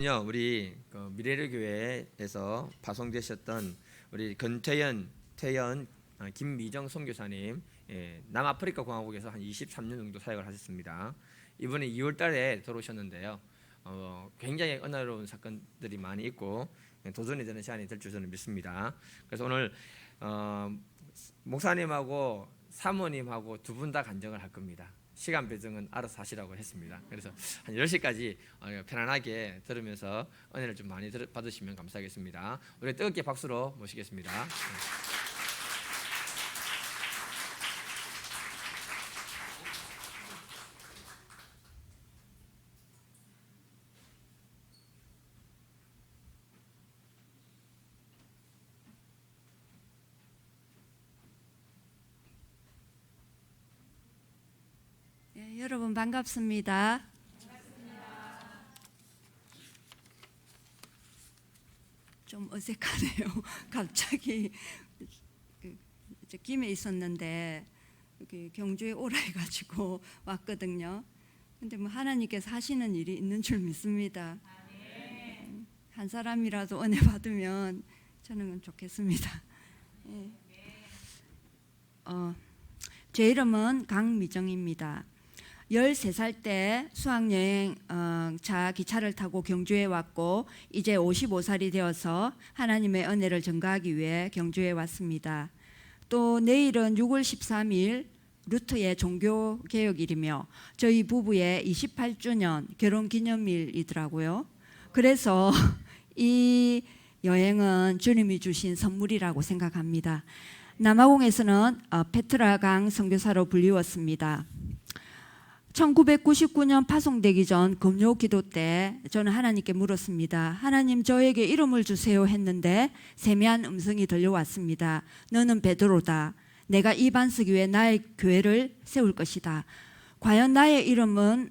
우리 미래를 교회에서 파송되셨던 우리 태연, 김미정 선교사님, 남아프리카 공화국에서 한 23년 정도 사역을 하셨습니다. 이번에 2월달에 들어오셨는데요. 굉장히 은혜로운 사건들이 많이 있고 도전이 되는 시간이 될 줄 저는 믿습니다. 그래서 오늘 목사님하고 사모님하고 두 분 다 간증을 할 겁니다. 시간 배정은 알아서 하시라고 했습니다. 그래서 한 10시까지 편안하게 들으면서 은혜를 좀 많이 받으시면 감사하겠습니다. 우리 뜨겁게 박수로 모시겠습니다. 여러분 반갑습니다. 좀 어색하네요. 갑자기 김에 있었는데 여기 경주에 오라 해가지고 왔거든요. 근데 뭐 하나님께서 하시는 일이 있는 줄 믿습니다. 한 사람이라도 은혜 받으면 저는 좋겠습니다. 제 이름은 강미정입니다. 13살 때 수학여행 차 기차를 타고 경주에 왔고 이제 55살이 되어서 하나님의 은혜를 전가하기 위해 경주에 왔습니다. 또 내일은 6월 13일 루트의 종교개혁일이며 저희 부부의 28주년 결혼기념일이더라고요. 그래서 이 여행은 주님이 주신 선물이라고 생각합니다. 남아공에서는 페트라강 선교사로 불리웠습니다. 1999년 파송되기 전 금요 기도 때 저는 하나님께 물었습니다. 하나님, 저에게 이름을 주세요 했는데 세미한 음성이 들려왔습니다. 너는 베드로다. 내가 이 반석 위에 나의 교회를 세울 것이다. 과연 나의 이름은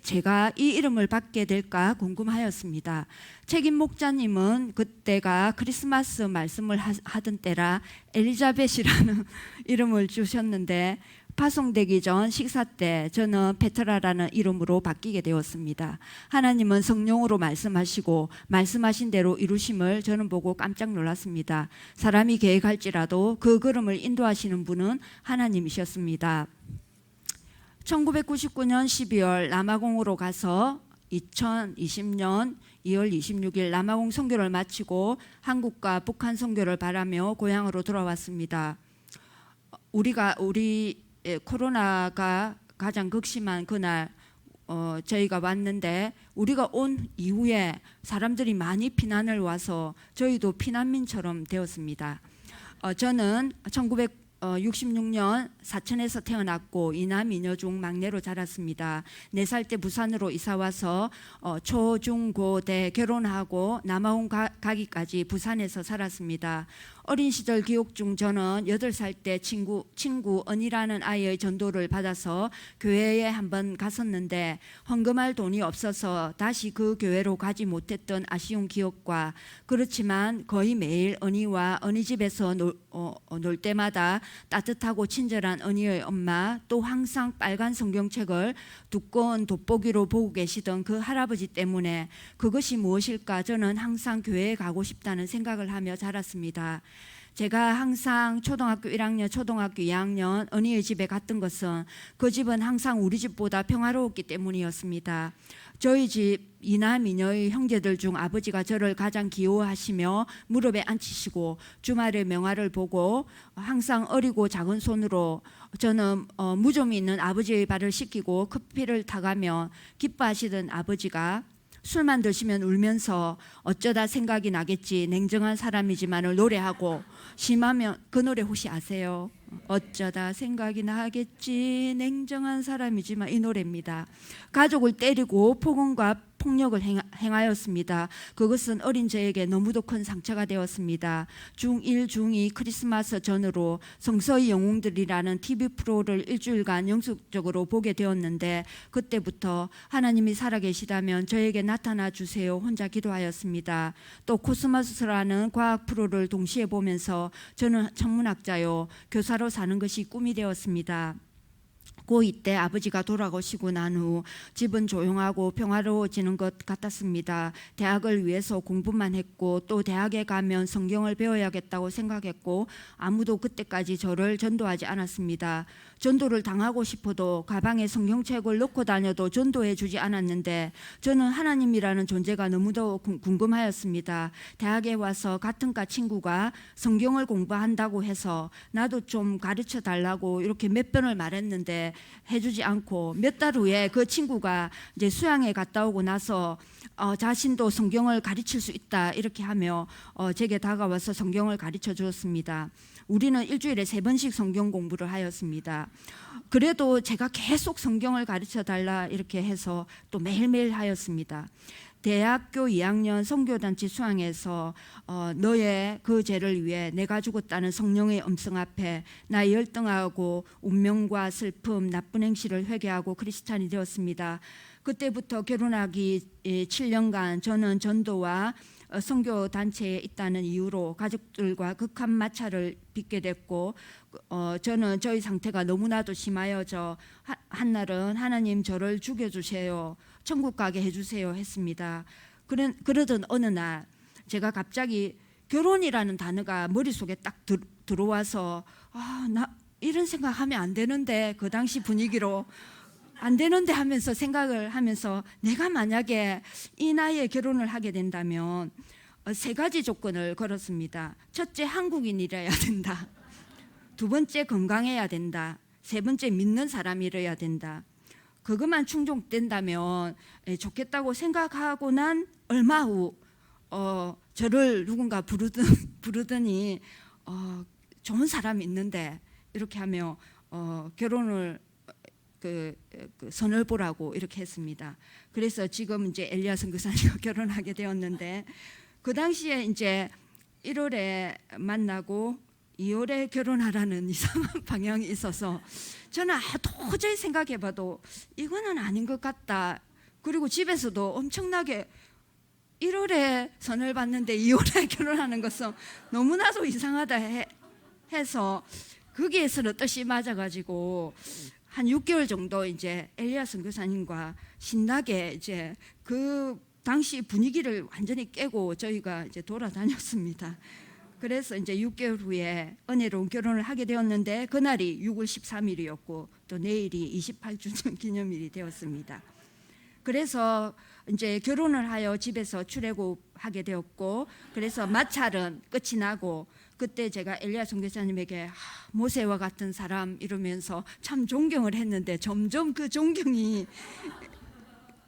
제가 이 이름을 받게 될까 궁금하였습니다. 책임 목자님은 그때가 크리스마스 말씀을 하던 때라 엘리자벳이라는 이름을 주셨는데 파송되기 전 식사 때 저는 페트라라는 이름으로 바뀌게 되었습니다. 하나님은 성령으로 말씀하시고 말씀하신 대로 이루심을 저는 보고 깜짝 놀랐습니다. 사람이 계획할지라도 그 걸음을 인도하시는 분은 하나님이셨습니다. 1999년 12월 남아공으로 가서 2020년 2월 26일 남아공 선교를 마치고 한국과 북한 선교를 바라며 고향으로 돌아왔습니다. 우리 코로나가 가장 극심한 그날 저희가 왔는데 우리가 온 이후에 사람들이 많이 피난을 와서 저희도 피난민처럼 되었습니다. 저는 1966년 사천에서 태어났고 이남 이녀 중 막내로 자랐습니다. 4살 때 부산으로 이사와서 초, 중, 고, 대 결혼하고 남아공 가기까지 부산에서 살았습니다. 어린 시절 기억 중 저는 8살 때 친구 언이라는 아이의 전도를 받아서 교회에 한번 갔었는데 헌금할 돈이 없어서 다시 그 교회로 가지 못했던 아쉬운 기억과 그렇지만 거의 매일 언이와 언이 집에서 놀 때마다 따뜻하고 친절한 언이의 엄마, 또 항상 빨간 성경책을 두꺼운 돋보기로 보고 계시던 그 할아버지 때문에 그것이 무엇일까 저는 항상 교회에 가고 싶다는 생각을 하며 자랐습니다. 제가 항상 초등학교 1학년, 초등학교 2학년 언니의 집에 갔던 것은 그 집은 항상 우리 집보다 평화로웠기 때문이었습니다. 저희 집 이남 이녀의 형제들 중 아버지가 저를 가장 귀여워하시며 무릎에 앉히시고 주말에 명화를 보고 항상 어리고 작은 손으로 저는 무좀이 있는 아버지의 발을 씻기고 커피를 타가며 기뻐하시던 아버지가 술만 드시면 울면서 어쩌다 생각이 나겠지 냉정한 사람이지만을 노래하고 심하면 그 노래 혹시 아세요? 어쩌다 생각이 나겠지 냉정한 사람이지만 이 노래입니다. 가족을 때리고 폭언과 폭력을 행하였습니다. 그것은 어린 저에게 너무도 큰 상처가 되었습니다. 중1, 중2 크리스마스 전으로 성서의 영웅들이라는 TV 프로를 일주일간 연속적으로 보게 되었는데 그때부터 하나님이 살아계시다면 저에게 나타나 주세요 혼자 기도하였습니다. 또 코스모스라는 과학 프로를 동시에 보면서 저는 천문학자요 교사로 사는 것이 꿈이 되었습니다. 고2 때 아버지가 돌아가시고 난 후 집은 조용하고 평화로워지는 것 같았습니다. 대학을 위해서 공부만 했고 또 대학에 가면 성경을 배워야겠다고 생각했고 아무도 그때까지 저를 전도하지 않았습니다. 전도를 당하고 싶어도 가방에 성경책을 넣고 다녀도 전도해 주지 않았는데 저는 하나님이라는 존재가 너무도 궁금하였습니다. 대학에 와서 같은 과 친구가 성경을 공부한다고 해서 나도 좀 가르쳐 달라고 이렇게 몇 번을 말했는데 해주지 않고 몇 달 후에 그 친구가 이제 수양에 갔다 오고 나서 자신도 성경을 가르칠 수 있다 이렇게 하며 제게 다가와서 성경을 가르쳐 주었습니다. 우리는 일주일에 3번씩 성경 공부를 하였습니다. 그래도 제가 계속 성경을 가르쳐 달라 이렇게 해서 또 매일매일 하였습니다. 대학교 2학년 선교단체 수양에서 너의 그 죄를 위해 내가 죽었다는 성령의 음성 앞에 나의 열등하고 운명과 슬픔, 나쁜 행실을 회개하고 크리스찬이 되었습니다. 그때부터 결혼하기 7년간 저는 전도와 선교 단체에 있다는 이유로 가족들과 극한 마찰을 빚게 됐고 저는 저희 상태가 너무나도 심하여져 한날은 하나님 저를 죽여주세요, 천국 가게 해주세요 했습니다. 그러던 어느 날 제가 갑자기 결혼이라는 단어가 머릿속에 딱 들어와서 나 이런 생각하면 안 되는데, 그 당시 분위기로 안 되는데 하면서 생각을 하면서 내가 만약에 이 나이에 결혼을 하게 된다면 3가지 조건을 걸었습니다. 첫째, 한국인이라야 된다. 2번째, 건강해야 된다. 3번째, 믿는 사람이라야 된다. 그것만 충족된다면 좋겠다고 생각하고 난 얼마 후 저를 누군가 부르더니 좋은 사람이 있는데 이렇게 하며 결혼을 선을 보라고 이렇게 했습니다. 그래서 지금 이제 엘리야 선교사님과 결혼하게 되었는데 그 당시에 이제 1월에 만나고 2월에 결혼하라는 이상한 방향이 있어서 저는 도저히 생각해봐도 이거는 아닌 것 같다. 그리고 집에서도 엄청나게 1월에 선을 봤는데 2월에 결혼하는 것은 너무나도 이상하다 해서 거기에서는 뜻이 맞아가지고 한 6개월 정도 이제 엘리야 선교사님과 신나게 이제 그 당시 분위기를 완전히 깨고 저희가 이제 돌아다녔습니다. 그래서 이제 6개월 후에 은혜로운 결혼을 하게 되었는데 그날이 6월 13일이었고 또 내일이 28주년 기념일이 되었습니다. 그래서 이제 결혼을 하여 집에서 출애굽하게 되었고 그래서 마찰은 끝이 나고 그때 제가 엘리야 선교사님에게 모세와 같은 사람 이러면서 참 존경을 했는데 점점 그 존경이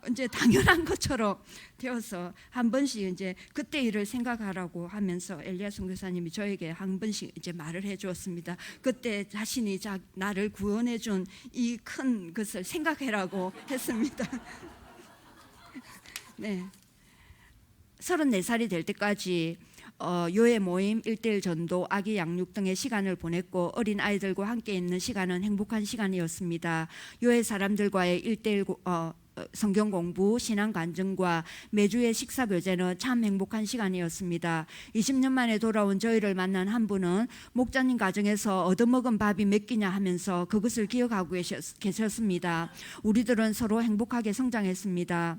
이제 당연한 것처럼 되어서 한 번씩 이제 그때 일을 생각하라고 하면서 엘리야 선교사님이 저에게 한 번씩 이제 말을 해주었습니다. 그때 자신이 나를 구원해준 이 큰 것을 생각해라고 했습니다. 네, 34살이 될 때까지 교회 모임, 1:1 전도, 아기 양육 등의 시간을 보냈고 어린 아이들과 함께 있는 시간은 행복한 시간이었습니다. 교회 사람들과의 1:1 성경 공부, 신앙 간증과 매주의 식사 교제는 참 행복한 시간이었습니다. 20년 만에 돌아온 저희를 만난 한 분은 목자님 가정에서 얻어먹은 밥이 몇 끼냐 하면서 그것을 기억하고 계셨습니다. 우리들은 서로 행복하게 성장했습니다.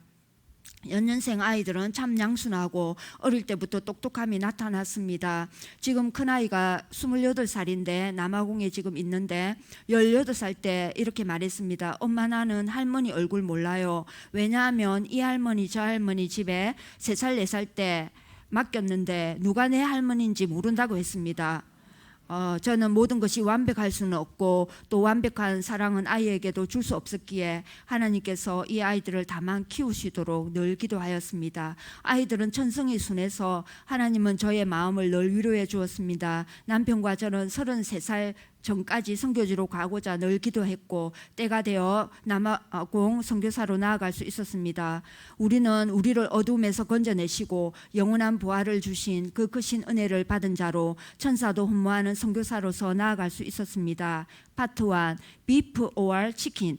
연년생 아이들은 참 양순하고 어릴 때부터 똑똑함이 나타났습니다. 지금 큰아이가 28살인데 남아공에 지금 있는데 18살 때 이렇게 말했습니다. 엄마, 나는 할머니 얼굴 몰라요. 왜냐하면 이 할머니 저 할머니 집에 3살 4살 때 맡겼는데 누가 내 할머니인지 모른다고 했습니다. 저는 모든 것이 완벽할 수는 없고 또 완벽한 사랑은 아이에게도 줄 수 없었기에 하나님께서 이 아이들을 다만 키우시도록 늘 기도하였습니다. 아이들은 천성이 순해서 하나님은 저의 마음을 늘 위로해 주었습니다. 남편과 저는 33살 전까지 선교지로 가고자 늘 기도했고 때가 되어 남아공 선교사로 나아갈 수 있었습니다. 우리는 우리를 어둠에서 건져내시고 영원한 부활을 주신 그 크신 은혜를 받은 자로 천사도 흠모하는 선교사로서 나아갈 수 있었습니다. 파트 1, 비프 or 치킨.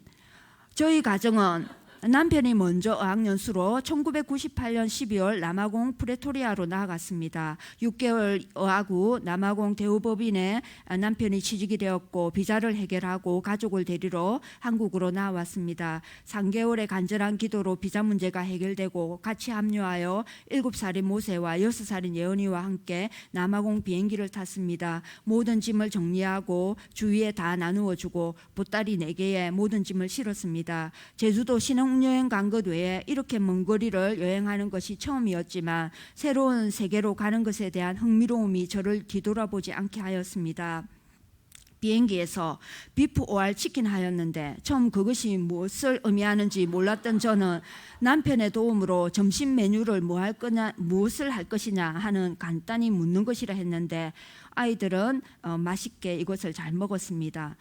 저희 가정은 남편이 먼저 어학연수로 1998년 12월 남아공 프레토리아로 나아갔습니다. 6개월 어학 후 남아공 대우법인에 남편이 취직이 되었고 비자를 해결하고 가족을 데리러 한국으로 나왔습니다. 3개월의 간절한 기도로 비자 문제가 해결되고 같이 합류하여 7살인 모세와 6살인 예언이와 함께 남아공 비행기를 탔습니다. 모든 짐을 정리하고 주위에 다 나누어 주고 보따리 4개에 모든 짐을 실었습니다. 제주도 신혼여행 간 것 외에 이렇게 먼 거리를 여행하는 것이 처음이었지만 새로운 세계로 가는 것에 대한 흥미로움이 저를 뒤돌아보지 않게 하였습니다. 비행기에서 비프 오알 치킨 하였는데 처음 그것이 무엇을 의미하는지 몰랐던 저는 남편의 도움으로 점심 메뉴를 무엇을 할 것이냐 하는 간단히 묻는 것이라 했는데 아이들은 맛있게 이것을 잘 먹었습니다.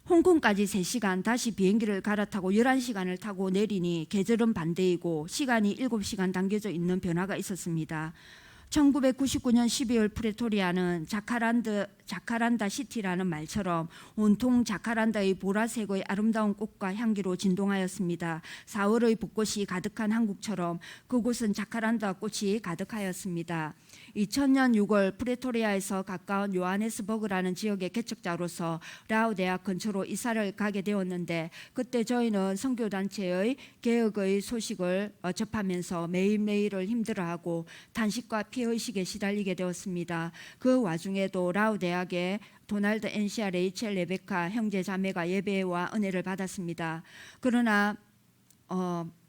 홍콩까지 3시간 다시 비행기를 갈아타고 11시간을 타고 내리니 계절은 반대이고 시간이 7시간 당겨져 있는 변화가 있었습니다. 1999년 12월 프레토리아는 자카란다 시티라는 말처럼 온통 자카란다의 보라색의 아름다운 꽃과 향기로 진동하였습니다. 4월의 벚꽃이 가득한 한국처럼 그곳은 자카란다 꽃이 가득하였습니다. 2000년 6월 프레토리아에서 가까운 요하네스버그라는 지역의 개척자로서 라오 대학 근처로 이사를 가게 되었는데 그때 저희는 선교단체의 개혁의 소식을 접하면서 매일매일을 힘들어하고 단식과 피해의식에 시달리게 되었습니다. 그 와중에도 라오 대학의 도널드 엔시아 레이첼 레베카 형제 자매가 예배와 은혜를 받았습니다. 그러나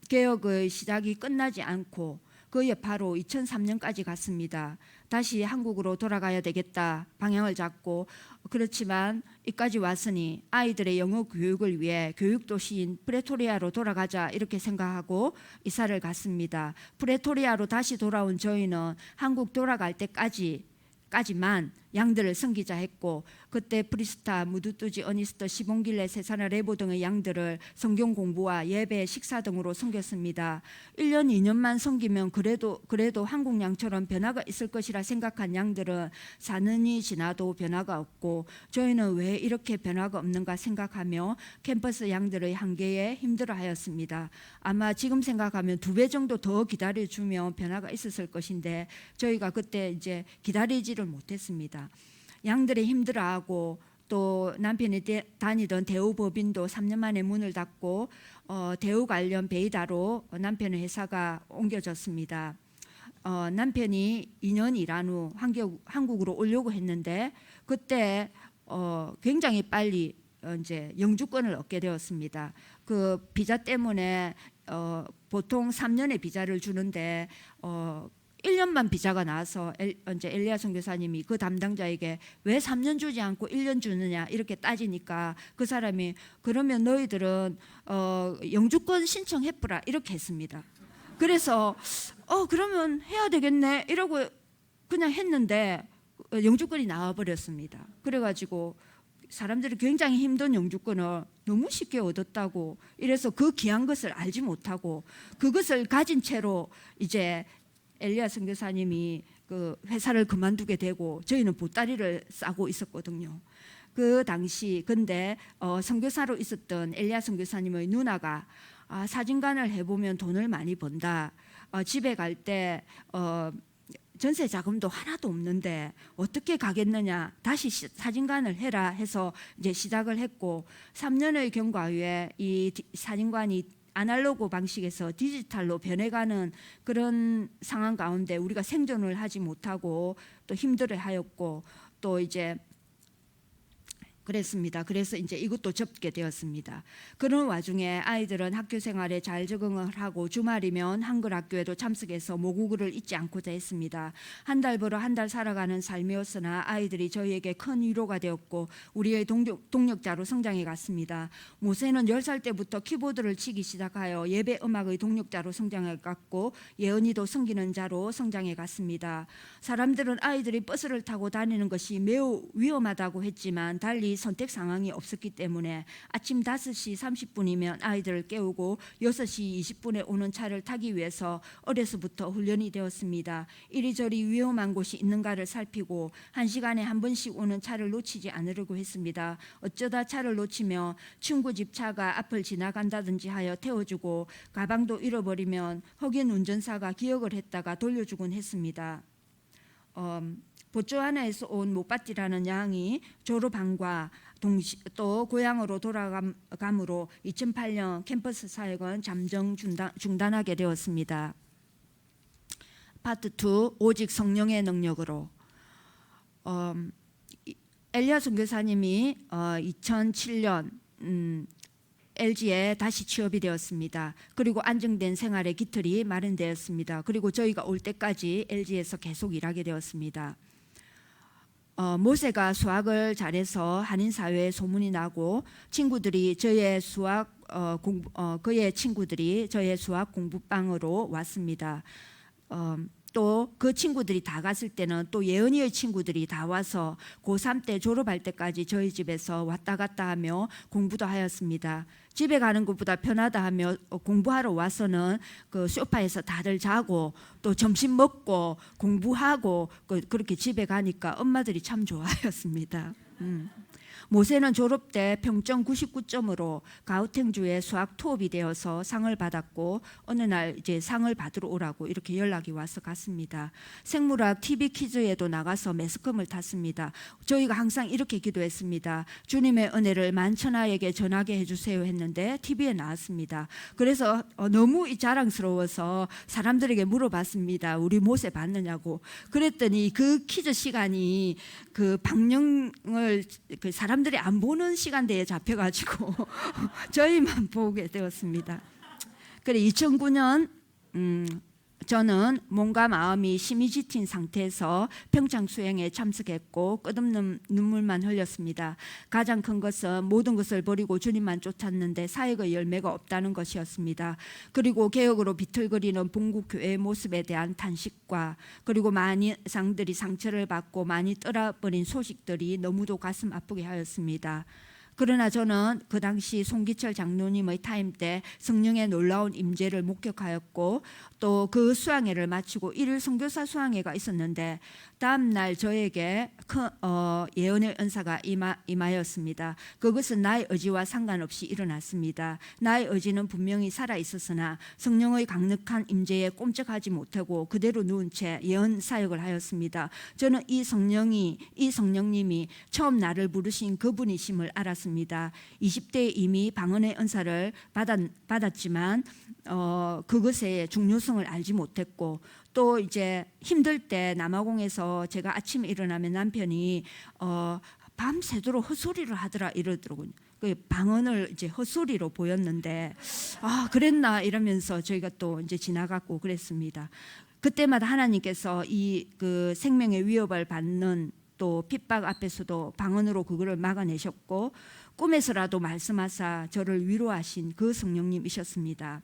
개혁의 시작이 끝나지 않고 그에 바로 2003년까지 갔습니다. 다시 한국으로 돌아가야 되겠다 방향을 잡고 그렇지만 이까지 왔으니 아이들의 영어 교육을 위해 교육도시인 프레토리아로 돌아가자 이렇게 생각하고 이사를 갔습니다. 프레토리아로 다시 돌아온 저희는 한국 돌아갈 때까지만 양들을 섬기자 했고 그때 프리스타, 무두뚜지, 어니스터, 시봉길레, 세사나, 레보 등의 양들을 성경 공부와 예배, 식사 등으로 섬겼습니다. 1년, 2년만 섬기면 그래도 한국 양처럼 변화가 있을 것이라 생각한 양들은 4년이 지나도 변화가 없고 저희는 왜 이렇게 변화가 없는가 생각하며 캠퍼스 양들의 한계에 힘들어하였습니다. 아마 지금 생각하면 2배 정도 더 기다려주면 변화가 있었을 것인데 저희가 그때 이제 기다리지를 못했습니다. 양들이 힘들어하고 또 남편이 다니던 대우법인도 3년 만에 문을 닫고 대우 관련 베이다로 남편의 회사가 옮겨졌습니다. 남편이 2년 일한 후 한국으로 오려고 했는데 그때 굉장히 빨리 이제 영주권을 얻게 되었습니다. 그 비자 때문에 보통 3년의 비자를 주는데 1년만 비자가 나와서 이제 엘리야 선교사님이 그 담당자에게 왜 3년 주지 않고 1년 주느냐 이렇게 따지니까 그 사람이 그러면 너희들은 영주권 신청해보라 이렇게 했습니다. 그래서 그러면 해야 되겠네 이러고 그냥 했는데 영주권이 나와버렸습니다. 그래가지고 사람들이 굉장히 힘든 영주권을 너무 쉽게 얻었다고 이래서 그 귀한 것을 알지 못하고 그것을 가진 채로 이제 엘리야 선교사님이 그 회사를 그만두게 되고 저희는 보따리를 싸고 있었거든요. 그 당시 근데 선교사로 있었던 엘리야 선교사님의 누나가 사진관을 해보면 돈을 많이 번다. 집에 갈 때 전세 자금도 하나도 없는데 어떻게 가겠느냐. 다시 사진관을 해라 해서 이제 시작을 했고 3년의 경과 후에 이 사진관이 아날로그 방식에서 디지털로 변해가는 그런 상황 가운데 우리가 생존을 하지 못하고 또 힘들어하였고 또 이제 그랬습니다. 그래서 이제 이것도 접게 되었습니다. 그런 와중에 아이들은 학교 생활에 잘 적응을 하고 주말이면 한글 학교에도 참석해서 모국어를 잊지 않고자 했습니다. 한 달 벌어 한 달 살아가는 삶이었으나 아이들이 저희에게 큰 위로가 되었고 우리의 동력자로 성장해 갔습니다. 모세는 10살 때부터 키보드를 치기 시작하여 예배 음악의 동력자로 성장해 갔고 예언이도 섬기는 자로 성장해 갔습니다. 사람들은 아이들이 버스를 타고 다니는 것이 매우 위험하다고 했지만 달리 선택 상황이 없었기 때문에 아침 5시 30분이면 아이들을 깨우고 6시 20분에 오는 차를 타기 위해서 어려서부터 훈련이 되었습니다. 이리저리 위험한 곳이 있는가를 살피고 1시간에 한 번씩 오는 차를 놓치지 않으려고 했습니다. 어쩌다 차를 놓치며 친구 집 차가 앞을 지나간다든지 하여 태워주고 가방도 잃어버리면 혹인 운전사가 기억을 했다가 돌려주곤 했습니다. 보츠와나에서 온 모빠띠라는 양이 졸업함과 또 고향으로 돌아감으로 2008년 캠퍼스 사역은 잠정 중단하게 되었습니다. 파트 2 오직 성령의 능력으로. 엘리야 선교사님이 2007년 LG에 다시 취업이 되었습니다. 그리고 안정된 생활의 기틀이 마련되었습니다. 그리고 저희가 올 때까지 LG에서 계속 일하게 되었습니다. 모세가 수학을 잘해서 한인 사회에 소문이 나고 친구들이 그의 친구들이 저의 수학 공부방으로 왔습니다. 또 그 친구들이 다 갔을 때는 또 예은이의 친구들이 다 와서 고3 때 졸업할 때까지 저희 집에서 왔다 갔다 하며 공부도 하였습니다. 집에 가는 것보다 편하다 하며 공부하러 와서는 그 소파에서 다들 자고 또 점심 먹고 공부하고 그렇게 집에 가니까 엄마들이 참 좋아하였습니다. 모세는 졸업 때 평점 99점으로 가우탱주의 수학 투업이 되어서 상을 받았고 어느 날 이제 상을 받으러 오라고 이렇게 연락이 와서 갔습니다. 생물학 TV 퀴즈에도 나가서 매스컴을 탔습니다. 저희가 항상 이렇게 기도했습니다. 주님의 은혜를 만천하에게 전하게 해주세요 했는데 TV에 나왔습니다. 그래서 너무 자랑스러워서 사람들에게 물어봤습니다. 우리 모세 봤느냐고. 그랬더니 그 퀴즈 시간이 그 방영을 그 사람들이 안 보는 시간대에 잡혀가지고 저희만 보게 되었습니다. 그래 2009년 저는 몸과 마음이 심히 지친 상태에서 평창 수행에 참석했고 끝없는 눈물만 흘렸습니다. 가장 큰 것은 모든 것을 버리고 주님만 쫓았는데 사역의 열매가 없다는 것이었습니다. 그리고 개혁으로 비틀거리는 본국교회의 모습에 대한 탄식과 그리고 많은 상들이 상처를 받고 많이 떠나버린 소식들이 너무도 가슴 아프게 하였습니다. 그러나 저는 그 당시 송기철 장로님의 타임 때 성령의 놀라운 임재를 목격하였고 또 그 수양회를 마치고 1일 선교사 수양회가 있었는데 다음 날 저에게 큰 예언의 은사가 임하였습니다. 그것은 나의 의지와 상관없이 일어났습니다. 나의 의지는 분명히 살아있었으나 성령의 강력한 임재에 꼼짝하지 못하고 그대로 누운 채 예언 사역을 하였습니다. 저는 이 성령님이 처음 나를 부르신 그분이심을 알았습니다. 20대에 이미 방언의 은사를 받았지만 그것의 중요성을 알지 못했고 또 이제 힘들 때 남아공에서 제가 아침에 일어나면 남편이 밤새도록 헛소리를 하더라 이러더라고요. 그 방언을 이제 헛소리로 보였는데 그랬나 이러면서 저희가 또 이제 지나갔고 그랬습니다. 그때마다 하나님께서 이 그 생명의 위협을 받는 또 핍박 앞에서도 방언으로 그거를 막아내셨고 꿈에서라도 말씀하사 저를 위로하신 그 성령님이셨습니다.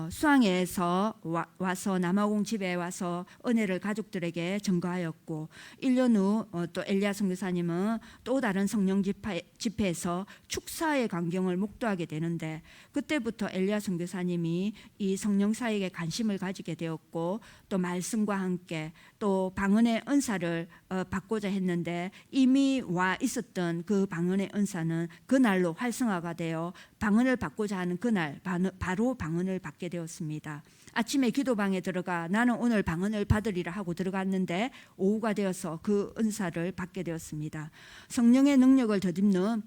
수양회에서 와서 남아공 집에 와서 은혜를 가족들에게 전가하였고 1년 후 또 엘리야 선교사님은 또 다른 성령 집회에서 축사의 광경을 목도하게 되는데 그때부터 엘리야 선교사님이 이 성령 사역에 관심을 가지게 되었고 또 말씀과 함께 또 방언의 은사를 받고자 했는데 이미 와 있었던 그 방언의 은사는 그날로 활성화가 되어 방언을 받고자 하는 그날 바로 방언을 받게 되었습니다. 아침에 기도방에 들어가 나는 오늘 방언을 받으리라 하고 들어갔는데 오후가 되어서 그 은사를 받게 되었습니다. 성령의 능력을 덧입는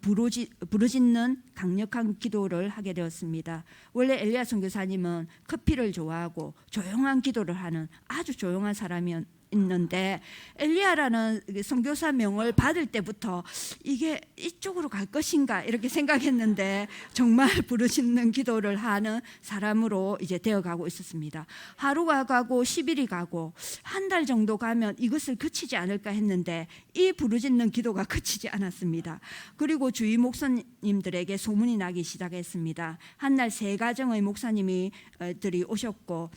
부르짖는 강력한 기도를 하게 되었습니다. 원래 엘리야 선교사님은 커피를 좋아하고 조용한 기도를 하는 아주 조용한 사람이었는데 엘리야라는 선교사 명을 받을 때부터 이게 이쪽으로 갈 것인가 이렇게 생각했는데 정말 부르짖는 기도를 하는 사람으로 이제 되어가고 있었습니다. 하루가 가고 10일이 가고 한 달 정도 가면 이것을 그치지 않을까 했는데 이 부르짖는 기도가 그치지 않았습니다. 그리고 주위 목사님들에게 소문이 나기 시작했습니다. 한 날 세 가정의 목사님들이 오셨고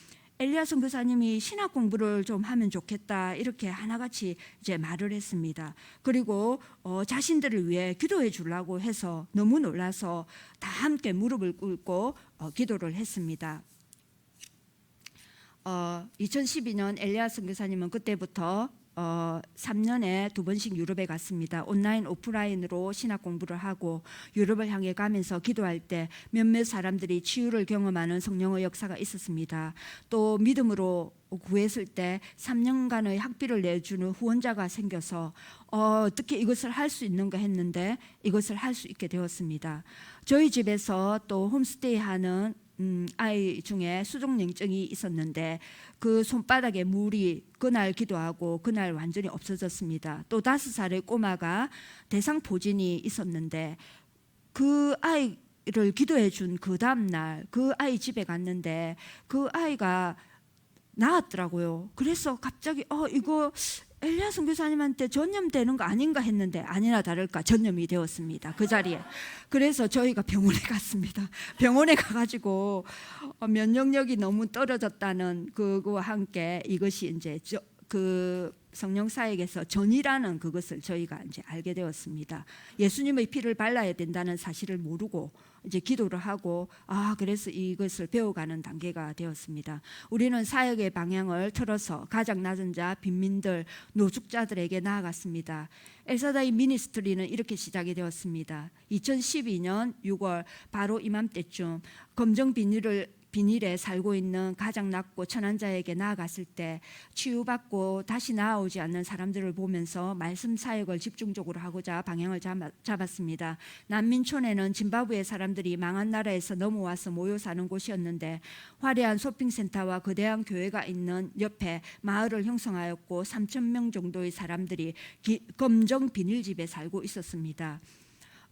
엘리야 선교사님이 신학 공부를 좀 하면 좋겠다 이렇게 하나같이 이제 말을 했습니다. 그리고 자신들을 위해 기도해 주려고 해서 너무 놀라서 다 함께 무릎을 꿇고 기도를 했습니다. 2012년 엘리야 선교사님은 그때부터 3년에 2번씩 유럽에 갔습니다. 온라인 오프라인으로 신학 공부를 하고 유럽을 향해 가면서 기도할 때 몇몇 사람들이 치유를 경험하는 성령의 역사가 있었습니다. 또 믿음으로 구했을 때 3년간의 학비를 내주는 후원자가 생겨서 어떻게 이것을 할 수 있는가 했는데 이것을 할 수 있게 되었습니다. 저희 집에서 또 홈스테이 하는 아이 중에 수족냉증이 있었는데 그 손바닥에 물이 그날 기도하고 그날 완전히 없어졌습니다. 또 5살의 꼬마가 대상포진이 있었는데 그 아이를 기도해 준 그 다음날 그 아이 집에 갔는데 그 아이가 나았더라고요. 그래서 갑자기 이거 엘리야 선교사님한테 전염되는 거 아닌가 했는데 아니나 다를까 전염이 되었습니다. 그 자리에. 그래서 저희가 병원에 갔습니다. 병원에 가가지고 면역력이 너무 떨어졌다는 그거와 함께 이것이 이제 그 성령 사역에서 전이라는 그것을 저희가 이제 알게 되었습니다. 예수님의 피를 발라야 된다는 사실을 모르고 이제 기도를 하고 그래서 이것을 배워가는 단계가 되었습니다. 우리는 사역의 방향을 틀어서 가장 낮은 자, 빈민들, 노숙자들에게 나아갔습니다. 엘사다이 미니스트리는 이렇게 시작이 되었습니다. 2012년 6월 바로 이맘때쯤 검정 비닐에 살고 있는 가장 낮고 천한 자에게 나아갔을 때 치유받고 다시 나아오지 않는 사람들을 보면서 말씀 사역을 집중적으로 하고자 방향을 잡았습니다. 난민촌에는 짐바브웨 사람들이 망한 나라에서 넘어와서 모여 사는 곳이었는데 화려한 쇼핑센터와 거대한 교회가 있는 옆에 마을을 형성하였고 3,000명 정도의 사람들이 검정 비닐집에 살고 있었습니다.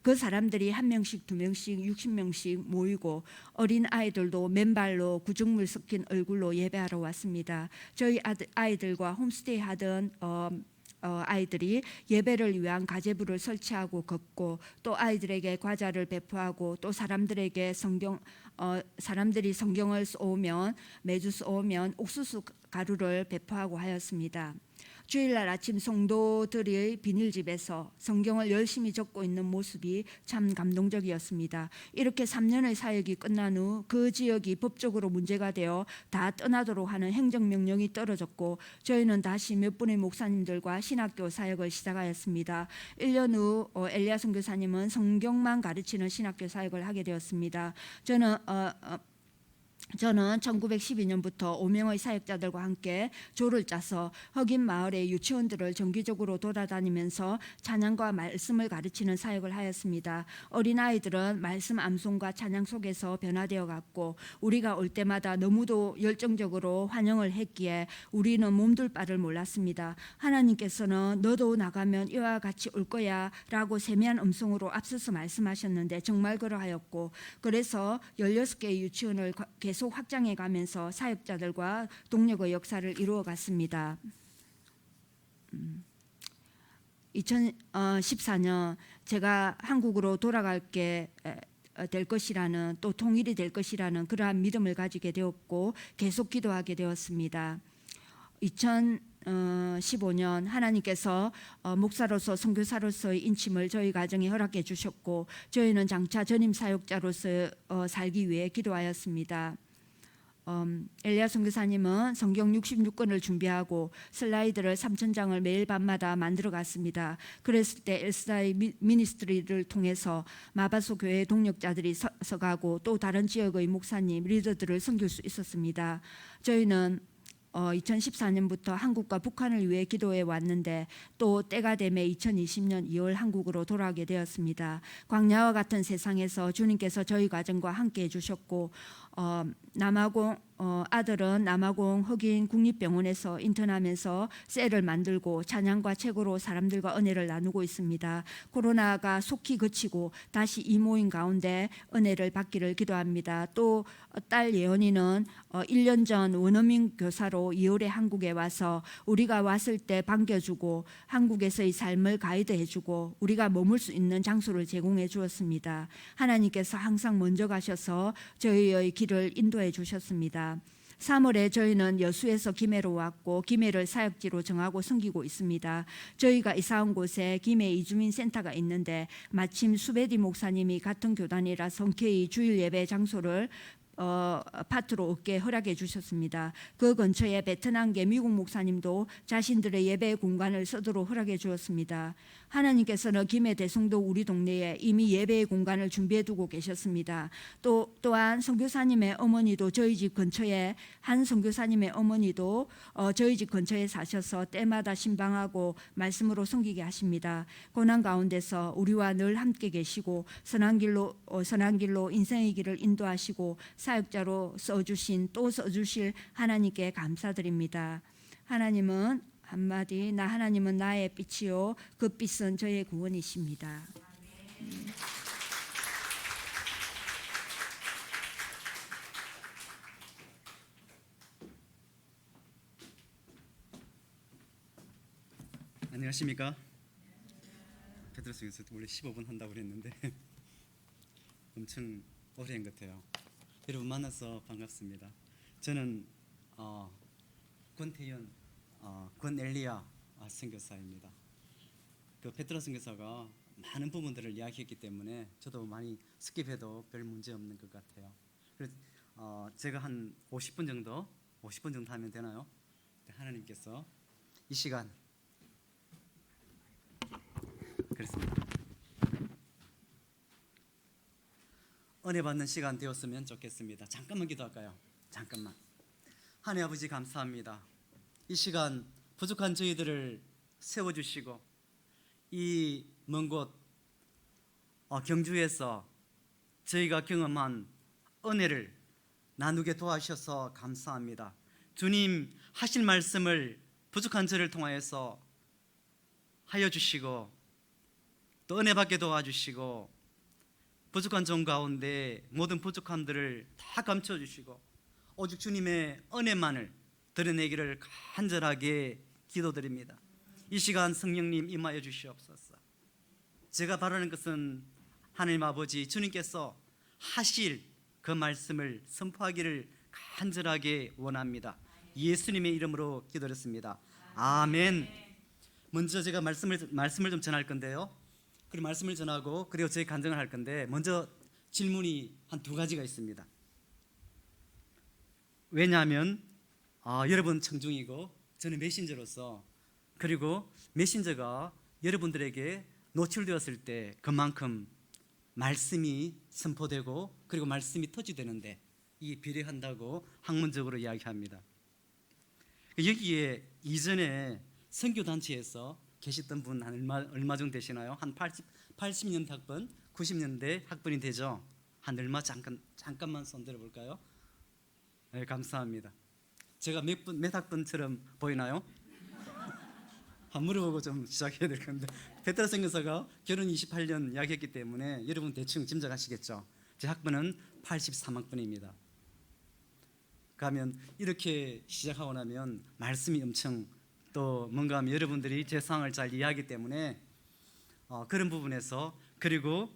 그 사람들이 1명씩 2명씩 60명씩 모이고 어린 아이들도 맨발로 구정물 섞인 얼굴로 예배하러 왔습니다. 저희 아이들과 홈스테이 하던 아이들이 예배를 위한 가제부를 설치하고 걷고 또 아이들에게 과자를 배포하고 또 사람들이 성경을 쏘면 매주 쏘면 옥수수 가루를 배포하고 하였습니다. 주일날 아침 성도들의 비닐집에서 성경을 열심히 적고 있는 모습이 참 감동적이었습니다. 이렇게 3년의 사역이 끝난 후 그 지역이 법적으로 문제가 되어 다 떠나도록 하는 행정명령이 떨어졌고 저희는 다시 몇 분의 목사님들과 신학교 사역을 시작하였습니다. 1년 후 엘리야 선교사님은 성경만 가르치는 신학교 사역을 하게 되었습니다. 저는 1912년부터 5명의 사역자들과 함께 조를 짜서 흑인 마을의 유치원들을 정기적으로 돌아다니면서 찬양과 말씀을 가르치는 사역을 하였습니다. 어린아이들은 말씀 암송과 찬양 속에서 변화되어 갔고 우리가 올 때마다 너무도 열정적으로 환영을 했기에 우리는 몸둘 바를 몰랐습니다. 하나님께서는 너도 나가면 이와 같이 올 거야 라고 세미한 음성으로 앞서서 말씀하셨는데 정말 그러하였고 그래서 16개의 유치원을 계속 확장해 가면서 사역자들과 동력의 역사를 이루어 갔습니다. 2014년 제가 한국으로 돌아갈게 될 것이라는 또 통일이 될 것이라는 그러한 믿음을 가지게 되었고 계속 기도하게 되었습니다. 2015년 하나님께서 목사로서 선교사로서의 인침을 저희 가정에 허락해 주셨고 저희는 장차 전임 사역자로서 살기 위해 기도하였습니다. 엘리야 선교사님은 성경 66권을 준비하고 슬라이드를 3,000장을 매일 밤마다 만들어 갔습니다. 그랬을 때 엘사다이 미니스트리를 통해서 마바소 교회의 동력자들이 서가고 또 다른 지역의 목사님, 리더들을 섬길 수 있었습니다. 저희는 2014년부터 한국과 북한을 위해 기도해 왔는데 또 때가 되매 2020년 2월 한국으로 돌아오게 되었습니다. 광야와 같은 세상에서 주님께서 저희 가정과 함께 해주셨고 아들은 남아공 흑인 국립병원에서 인턴하면서 셀을 만들고 찬양과 책으로 사람들과 은혜를 나누고 있습니다. 코로나가 속히 그치고 다시 이 모임 가운데 은혜를 받기를 기도합니다. 또 딸 예언이는 1년 전 원어민 교사로 2월에 한국에 와서 우리가 왔을 때 반겨주고 한국에서의 삶을 가이드해주고 우리가 머물 수 있는 장소를 제공해 주었습니다. 하나님께서 항상 먼저 가셔서 저희의 길을 인도해 주셨습니다. 3월에 저희는 여수에서 김해로 왔고 김해를 사역지로 정하고 섬기고 있습니다. 저희가 이사 온 곳에 김해 이주민 센터가 있는데 마침 수베디 목사님이 같은 교단이라 성쾌히 주일 예배 장소를 파트로 얻게 허락해 주셨습니다. 그 근처에 베트남계 미국 목사님도 자신들의 예배 공간을 쓰도록 허락해 주었습니다. 하나님께서는 김해 대성도 우리 동네에 이미 예배의 공간을 준비해 두고 계셨습니다. 또한 선교사님의 어머니도 저희 집 근처에 한 선교사님의 어머니도 저희 집 근처에 사셔서 때마다 신방하고 말씀으로 섬기게 하십니다. 고난 가운데서 우리와 늘 함께 계시고 선한 길로 인생의 길을 인도하시고 사역자로 써주실 하나님께 감사드립니다. 하나님은 한마디 나 하나님은 나의 빛이요 그 빛은 저의 구원이십니다. 안녕하십니까? 베드로서에서 원래 15분 한다고 그랬는데 엄청 오래 한 것 같아요. 여러분 만나서 반갑습니다. 저는 권태현, 권엘리야 선교사입니다. 그 베드로 선교사가 많은 부분들을 이야기했기 때문에 저도 많이 스킵해도 별 문제 없는 것 같아요. 그래서 제가 한 50분 정도 하면 되나요? 하나님께서 이 시간 그렇습니다. 은혜 받는 시간 되었으면 좋겠습니다. 잠깐만 기도할까요? 잠깐만. 하나님 아버지 감사합니다. 이 시간 부족한 저희들을 세워주시고 이 먼 곳 경주에서 저희가 경험한 은혜를 나누게 도와주셔서 감사합니다. 주님 하실 말씀을 부족한 저를 통하여서 하여 주시고 또 은혜 받게 도와주시고 부족한 종 가운데 모든 부족함들을 다 감춰주시고 오직 주님의 은혜만을 드러내기를 간절하게 기도드립니다. 이 시간 성령님 임하여 주시옵소서. 제가 바라는 것은 하나님 아버지 주님께서 하실 그 말씀을 선포하기를 간절하게 원합니다. 예수님의 이름으로 기도했습니다. 아멘. 먼저 제가 말씀을 좀 전할 건데요. 그리고 말씀을 전하고 그리고 저희 간증을 할 건데 먼저 질문이 한 두 가지가 있습니다. 왜냐하면 여러분 청중이고 저는 메신저로서 그리고 메신저가 여러분들에게 노출되었을 때 그만큼 말씀이 선포되고 그리고 말씀이 터지되는데 이게 비례한다고 학문적으로 이야기합니다. 여기에 이전에 선교단체에서 계셨던 분 한 얼마 정도 되시나요? 한 80년대 학번, 90년대 학번이 되죠? 한 얼마 잠깐만 손 들어볼까요? 네, 감사합니다. 제가 몇 학번처럼 보이나요? 한 물어보고 좀 시작해야 될 건데 베드로 선교사가 결혼 28년 이야기했기 때문에 여러분 대충 짐작하시겠죠? 제 학번은 83학번입니다. 그러면 이렇게 시작하고 나면 말씀이 엄청 또 뭔가 하면 여러분들이 제 상황을 잘 이해하기 때문에 그런 부분에서 그리고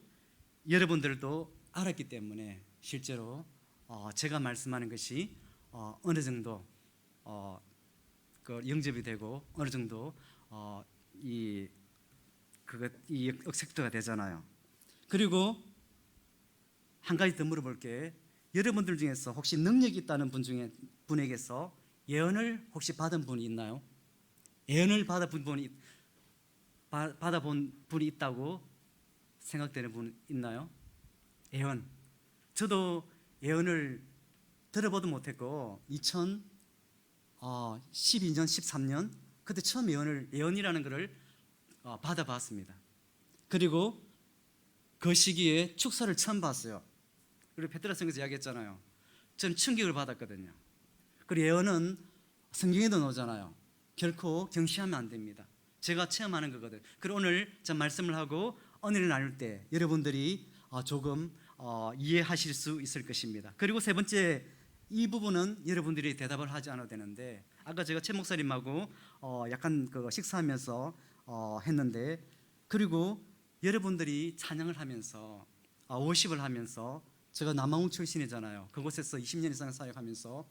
여러분들도 알았기 때문에 실제로 제가 말씀하는 것이 어느 정도 영접이 되고 어느 정도 이 억셉트가 되잖아요. 그리고 한 가지 더 물어볼게. 여러분들 중에서 혹시 능력이 있다는 분에게서 예언을 혹시 받은 분이 있나요? 예언을 받아본 분이 있다고 생각되는 분 있나요? 예언. 저도 예언을 들어보도 못했고 2012년, 13년 그때 처음 예언이라는 것을 받아봤습니다. 그리고 그 시기에 축사를 처음 봤어요. 그리고 베드로 성경에서 이야기했잖아요. 저는 충격을 받았거든요. 그리고 예언은 성경에도 나오잖아요. 결코 경시하면 안 됩니다. 제가 체험하는 거거든요. 그리고 오늘 저 말씀을 하고 은혜를 나눌 때 여러분들이 조금 이해하실 수 있을 것입니다. 그리고 세 번째 이 부분은 여러분들이 대답을 하지 않아도 되는데 아까 제가 최 목사님하고 약간 식사하면서 했는데 그리고 여러분들이 찬양을 하면서 워십을 하면서 제가 남아공 출신이잖아요. 그곳에서 20년 이상 사역하면서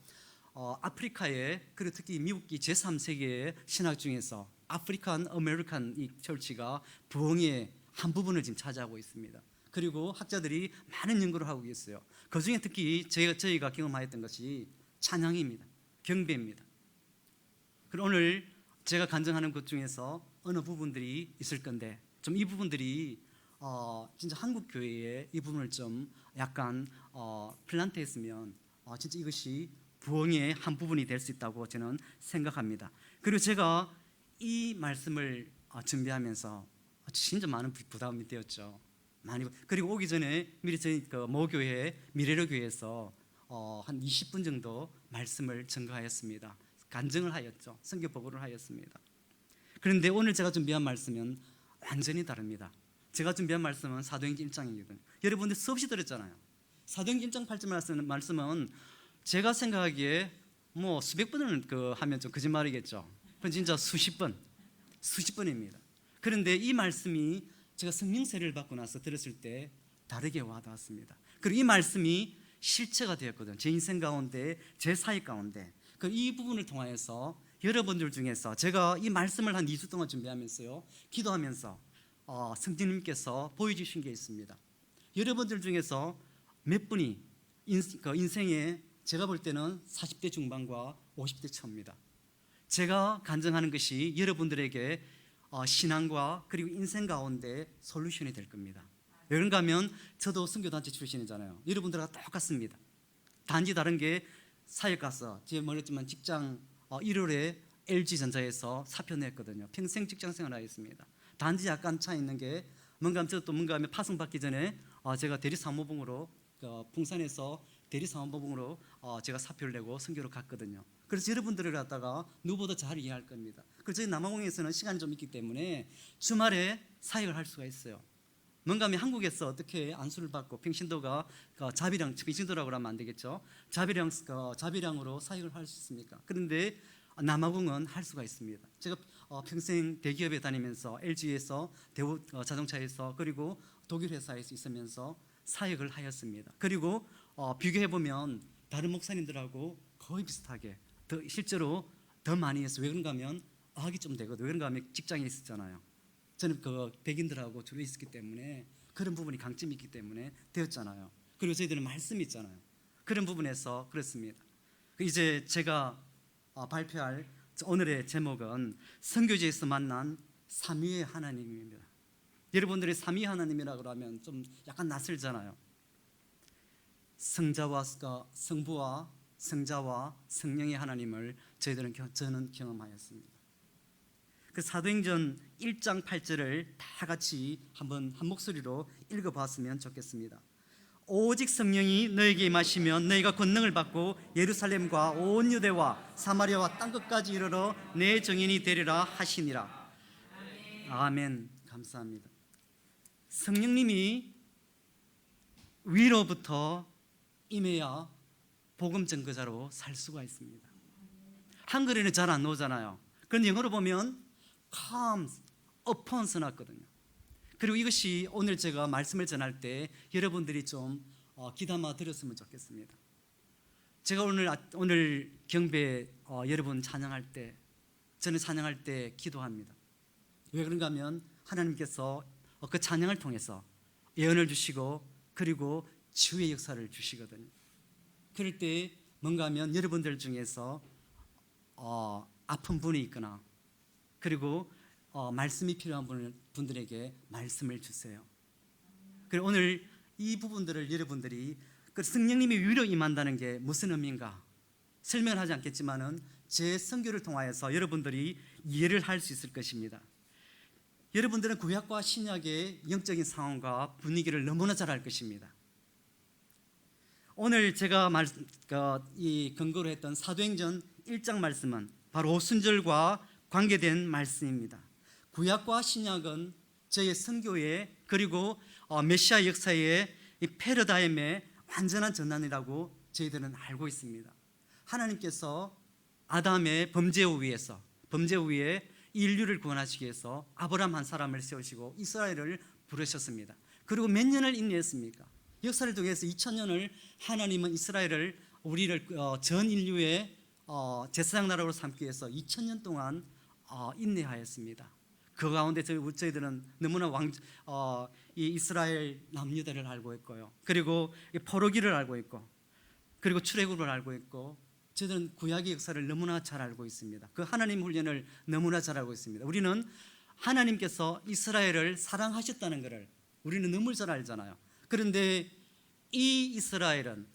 아프리카의 그리고 특히 미국이 제3세계의 신학 중에서 아프리칸 아메리칸 이 철치가 부흥의 한 부분을 지금 차지하고 있습니다. 그리고 학자들이 많은 연구를 하고 있어요. 그 중에 특히 저희가 경험하였던 것이 찬양입니다. 경배입니다. 그리고 오늘 제가 간증하는 것 중에서 어느 부분들이 있을 건데 좀 이 부분들이 진짜 한국 교회에 이 부분을 좀 약간 플란트했으면 진짜 이것이 부흥의 한 부분이 될 수 있다고 저는 생각합니다. 그리고 제가 이 말씀을 준비하면서 진짜 많은 부담이 되었죠. 많이. 그리고 오기 전에 미리 저희 모교회 미래로 교회에서 한 20분 정도 말씀을 전가하였습니다. 간증을 하였죠. 성경 보고를 하였습니다. 그런데 오늘 제가 준비한 말씀은 완전히 다릅니다. 제가 준비한 말씀은 사도행전 1장이거든요. 여러분들 수없이 들었잖아요. 사도행전 1장 8절 말씀은 제가 생각하기에 뭐 수백 번을 하면 좀 거짓말이겠죠. 그건 진짜 수십 번입니다. 그런데 이 말씀이 제가 성령 세례를 받고 나서 들었을 때 다르게 와닿았습니다. 그리고 이 말씀이 실체가 되었거든요. 제 인생 가운데, 제 사역 가운데. 이 부분을 통하여서 여러분들 중에서 제가 이 말씀을 한 2주 동안 준비하면서요, 기도하면서 성령님께서 보여주신 게 있습니다. 여러분들 중에서 몇 분이 인생에 제가 볼 때는 40대 중반과 50대 초입니다. 제가 간증하는 것이 여러분들에게 신앙과 그리고 인생 가운데 솔루션이 될 겁니다. 왜 그런가 하면 저도 선교단체 출신이잖아요. 여러분들과 똑같습니다. 단지 다른 게 사역 가서 제가 말했지만 직장 1월에 LG전자에서 사표 냈거든요. 평생 직장 생활하였습니다. 단지 약간 차 있는 게 뭔가 하면 저도 뭔가 하면 파송받기 전에 제가 대리사무봉으로 풍산에서 대리사무봉으로 제가 사표를 내고 선교로 갔거든요. 그래서 여러분들을 갖다가 누구보다 잘 이해할 겁니다. 그래서 저희 남아공에서는 시간이 좀 있기 때문에 주말에 사역을 할 수가 있어요. 뭔가 하면 한국에서 어떻게 안수를 받고 평신도가 자비량, 평신도라고 하면 안 되겠죠. 자비량으로 사역을 할 수 있습니까? 그런데 남아공은 할 수가 있습니다. 제가 평생 대기업에 다니면서 LG에서 대우 자동차에서 그리고 독일 회사에서 있으면서 사역을 하였습니다. 그리고 비교해 보면 다른 목사님들하고 거의 비슷하게 실제로 더 많이 했어요. 왜 그런가 하면 어학이 좀 되거든요. 왜 그런가 하면 직장에 있었잖아요. 저는 백인들하고 주로 있었기 때문에 그런 부분이 강점이 있기 때문에 되었잖아요. 그리고 저희들은 말씀이 있잖아요. 그런 부분에서 그렇습니다. 이제 제가 발표할 오늘의 제목은 선교지에서 만난 삼위의 하나님입니다. 여러분들이 삼위 하나님이라고 하면 좀 약간 낯설잖아요. 성부와 성자와 성령의 하나님을 저는 경험하였습니다. 그 사도행전 1장 8절을 다 같이 한번 한 목소리로 읽어봤으면 좋겠습니다. 오직 성령이 너에게 임하시면 너희가 권능을 받고 예루살렘과 온 유대와 사마리아와 땅끝까지 이르러 내 증인이 되리라 하시니라. 아멘. 감사합니다. 성령님이 위로부터 임해야 복음 증거자로 살 수가 있습니다. 한글에는 잘 안 나오잖아요. 그런데 영어로 보면 comes upon 써놨거든요. 그리고 이것이 오늘 제가 말씀을 전할 때 여러분들이 좀 귀담아 들었으면 좋겠습니다. 제가 오늘 경배 여러분 찬양할 때 저는 찬양할 때 기도합니다. 왜 그런가 하면 하나님께서 그 찬양을 통해서 예언을 주시고 그리고 치유의 역사를 주시거든요. 그럴 때 뭔가 하면 여러분들 중에서 아픈 분이 있거나 그리고 말씀이 필요한 분들에게 말씀을 주세요. 그리고 오늘 이 부분들을 여러분들이 성령님이 위로 임한다는 게 무슨 의미인가 설명을 하지 않겠지만은 제 선교를 통하여서 여러분들이 이해를 할 수 있을 것입니다. 여러분들은 구약과 신약의 영적인 상황과 분위기를 너무나 잘 알 것입니다. 오늘 제가 이 근거로 했던 사도행전 1장 말씀은 바로 오순절과 관계된 말씀입니다. 구약과 신약은 저의 선교의 그리고 메시아 역사의 이 패러다임의 완전한 전환이라고 저희들은 알고 있습니다. 하나님께서 아담의 범죄 후에 인류를 구원하시기 위해서 아브라함 한 사람을 세우시고 이스라엘을 부르셨습니다. 그리고 몇 년을 인내했습니까? 역사를 통해서 2000년을 하나님은 우리를 전 인류의 제사장 나라로 삼기 위해서 2000년 동안 인내하였습니다. 그 가운데 저희들은 너무나 이 이스라엘 남유다를 알고 있고요. 그리고 이 포로기를 알고 있고, 그리고 출애굽을 알고 있고, 저희들은 구약의 역사를 너무나 잘 알고 있습니다. 그 하나님 훈련을 너무나 잘 알고 있습니다. 우리는 하나님께서 이스라엘을 사랑하셨다는 것을 우리는 너무 잘 알잖아요. 그런데 이 이스라엘은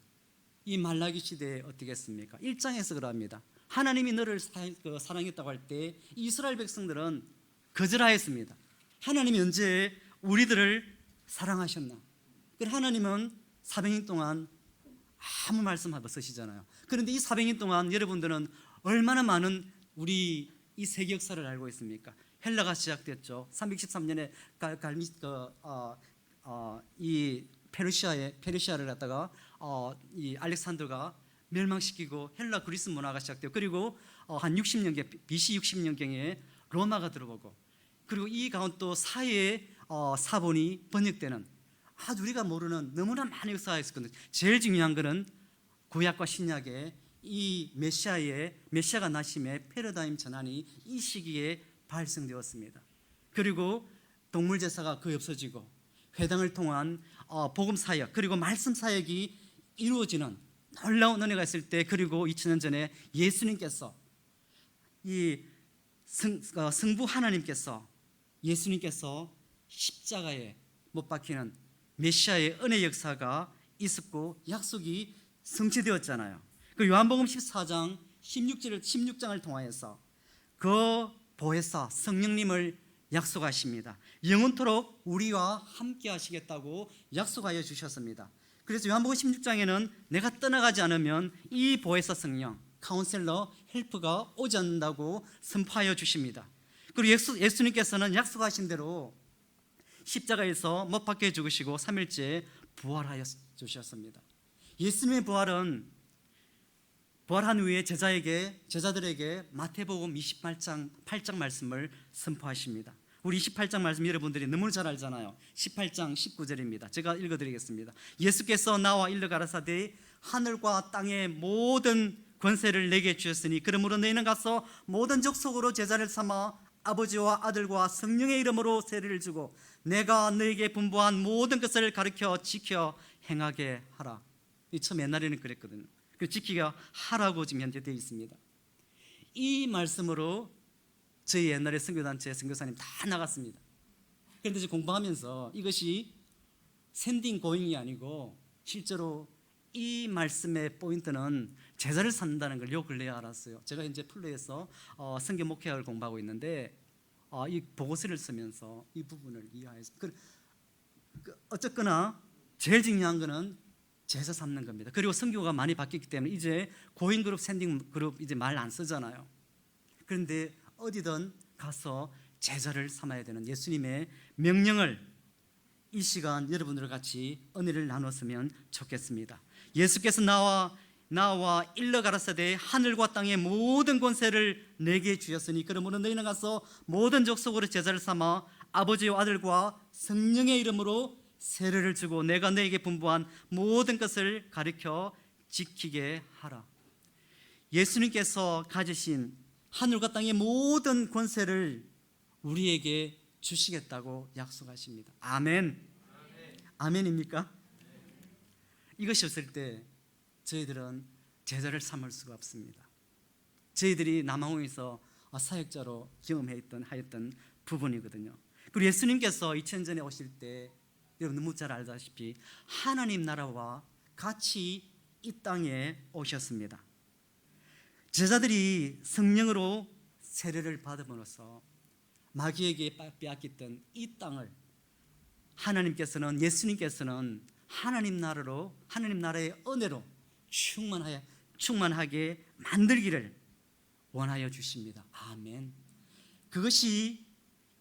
이 말라기 시대에 어떻게 했습니까? 1장에서 그럽니다. 하나님이 너를 사랑했다고 할 때 이스라엘 백성들은 거절하였습니다. 하나님이 언제 우리들을 사랑하셨나? 그래서 하나님은 400년 동안 아무 말씀 없으시잖아요. 그런데 이 400년 동안 여러분들은 얼마나 많은 우리 이 세계 역사를 알고 있습니까? 헬라가 시작됐죠. 313년에 이 페르시아를 갖다가 이 알렉산더가 멸망시키고 헬라 그리스 문화가 시작되고, 그리고 한 60년경 BC 60년경에 로마가 들어오고, 그리고 이 가운데 또 사회의 사본이 번역되는 아주 우리가 모르는 너무나 많은 역사가 있었거든요. 제일 중요한 것은 구약과 신약의 이 메시아가 나심의 패러다임 전환이 이 시기에 발생되었습니다. 그리고 동물 제사가 거의 없어지고 회당을 통한 복음 사역, 그리고 말씀 사역이 이루어지는 놀라운 은혜가 있을 때, 그리고 2000년 전에 예수님께서 이 성부 하나님께서 예수님께서 십자가에 못 박히는 메시아의 은혜 역사가 있었고 약속이 성취되었잖아요. 그 요한복음 14장 16장을 통하여서 그 보혜사 성령님을 약속하십니다. 영원토록 우리와 함께 하시겠다고 약속하여 주셨습니다. 그래서 요한복음 16장에는 내가 떠나가지 않으면 이 보혜사 성령, 카운셀러, 헬프가 오지 않는다고 선포하여 주십니다. 그리고 예수님께서는 약속하신 대로 십자가에서 못 박혀 죽으시고 3일째 부활하여 주셨습니다. 예수님의 부활한 후에 제자들에게 마태복음 8장 말씀을 선포하십니다. 우리 28장 말씀 여러분들이 너무 잘 알잖아요. 18장 19절입니다. 제가 읽어드리겠습니다. 예수께서 나와 일러 가라사대 하늘과 땅의 모든 권세를 내게 주셨으니 그러므로 너희는 가서 모든 족속으로 제자를 삼아 아버지와 아들과 성령의 이름으로 세례를 주고 내가 너에게 분부한 모든 것을 가르쳐 지켜 행하게 하라. 처음 옛날에는 그랬거든요. 그 지키게 하라고 지금 현재 되어 있습니다. 이 말씀으로 저희 옛날에 선교단체 선교사님 다 나갔습니다. 그런데 공부하면서 이것이 샌딩 고잉이 아니고 실제로 이 말씀의 포인트는 제자를 삼는다는 걸 요 근래에 알았어요. 제가 현재 플로에서 선교 목회학을 공부하고 있는데 이 보고서를 쓰면서 이 부분을 이해했습니다. 어쨌거나 제일 중요한 거는 제자 삼는 겁니다. 그리고 선교가 많이 바뀌기 때문에 이제 고인 그룹, 샌딩 그룹 이제 말 안 쓰잖아요. 그런데 어디든 가서 제자를 삼아야 되는 예수님의 명령을 이 시간 여러분들과 같이 은혜를 나눴으면 좋겠습니다. 예수께서 나와 일러 가라사대 하늘과 땅의 모든 권세를 내게 주셨으니 그러므로 너희는 가서 모든 족속으로 제자를 삼아 아버지와 아들과 성령의 이름으로 세례를 주고 내가 너에게 분부한 모든 것을 가르쳐 지키게 하라. 예수님께서 가지신 하늘과 땅의 모든 권세를 우리에게 주시겠다고 약속하십니다. 아멘. 아멘입니까? 이것이 없을 때 저희들은 제자를 삼을 수가 없습니다. 저희들이 남아공에서 사역자로 하였던 부분이거든요. 그리고 예수님께서 2000년 전에 오실 때 여러분 너무 잘 알다시피 하나님 나라와 같이 이 땅에 오셨습니다. 제자들이 성령으로 세례를 받음으로써 마귀에게 빼앗겼던 이 땅을 예수님께서는 하나님 나라의 은혜로 충만하게 만들기를 원하여 주십니다. 아멘. 그것이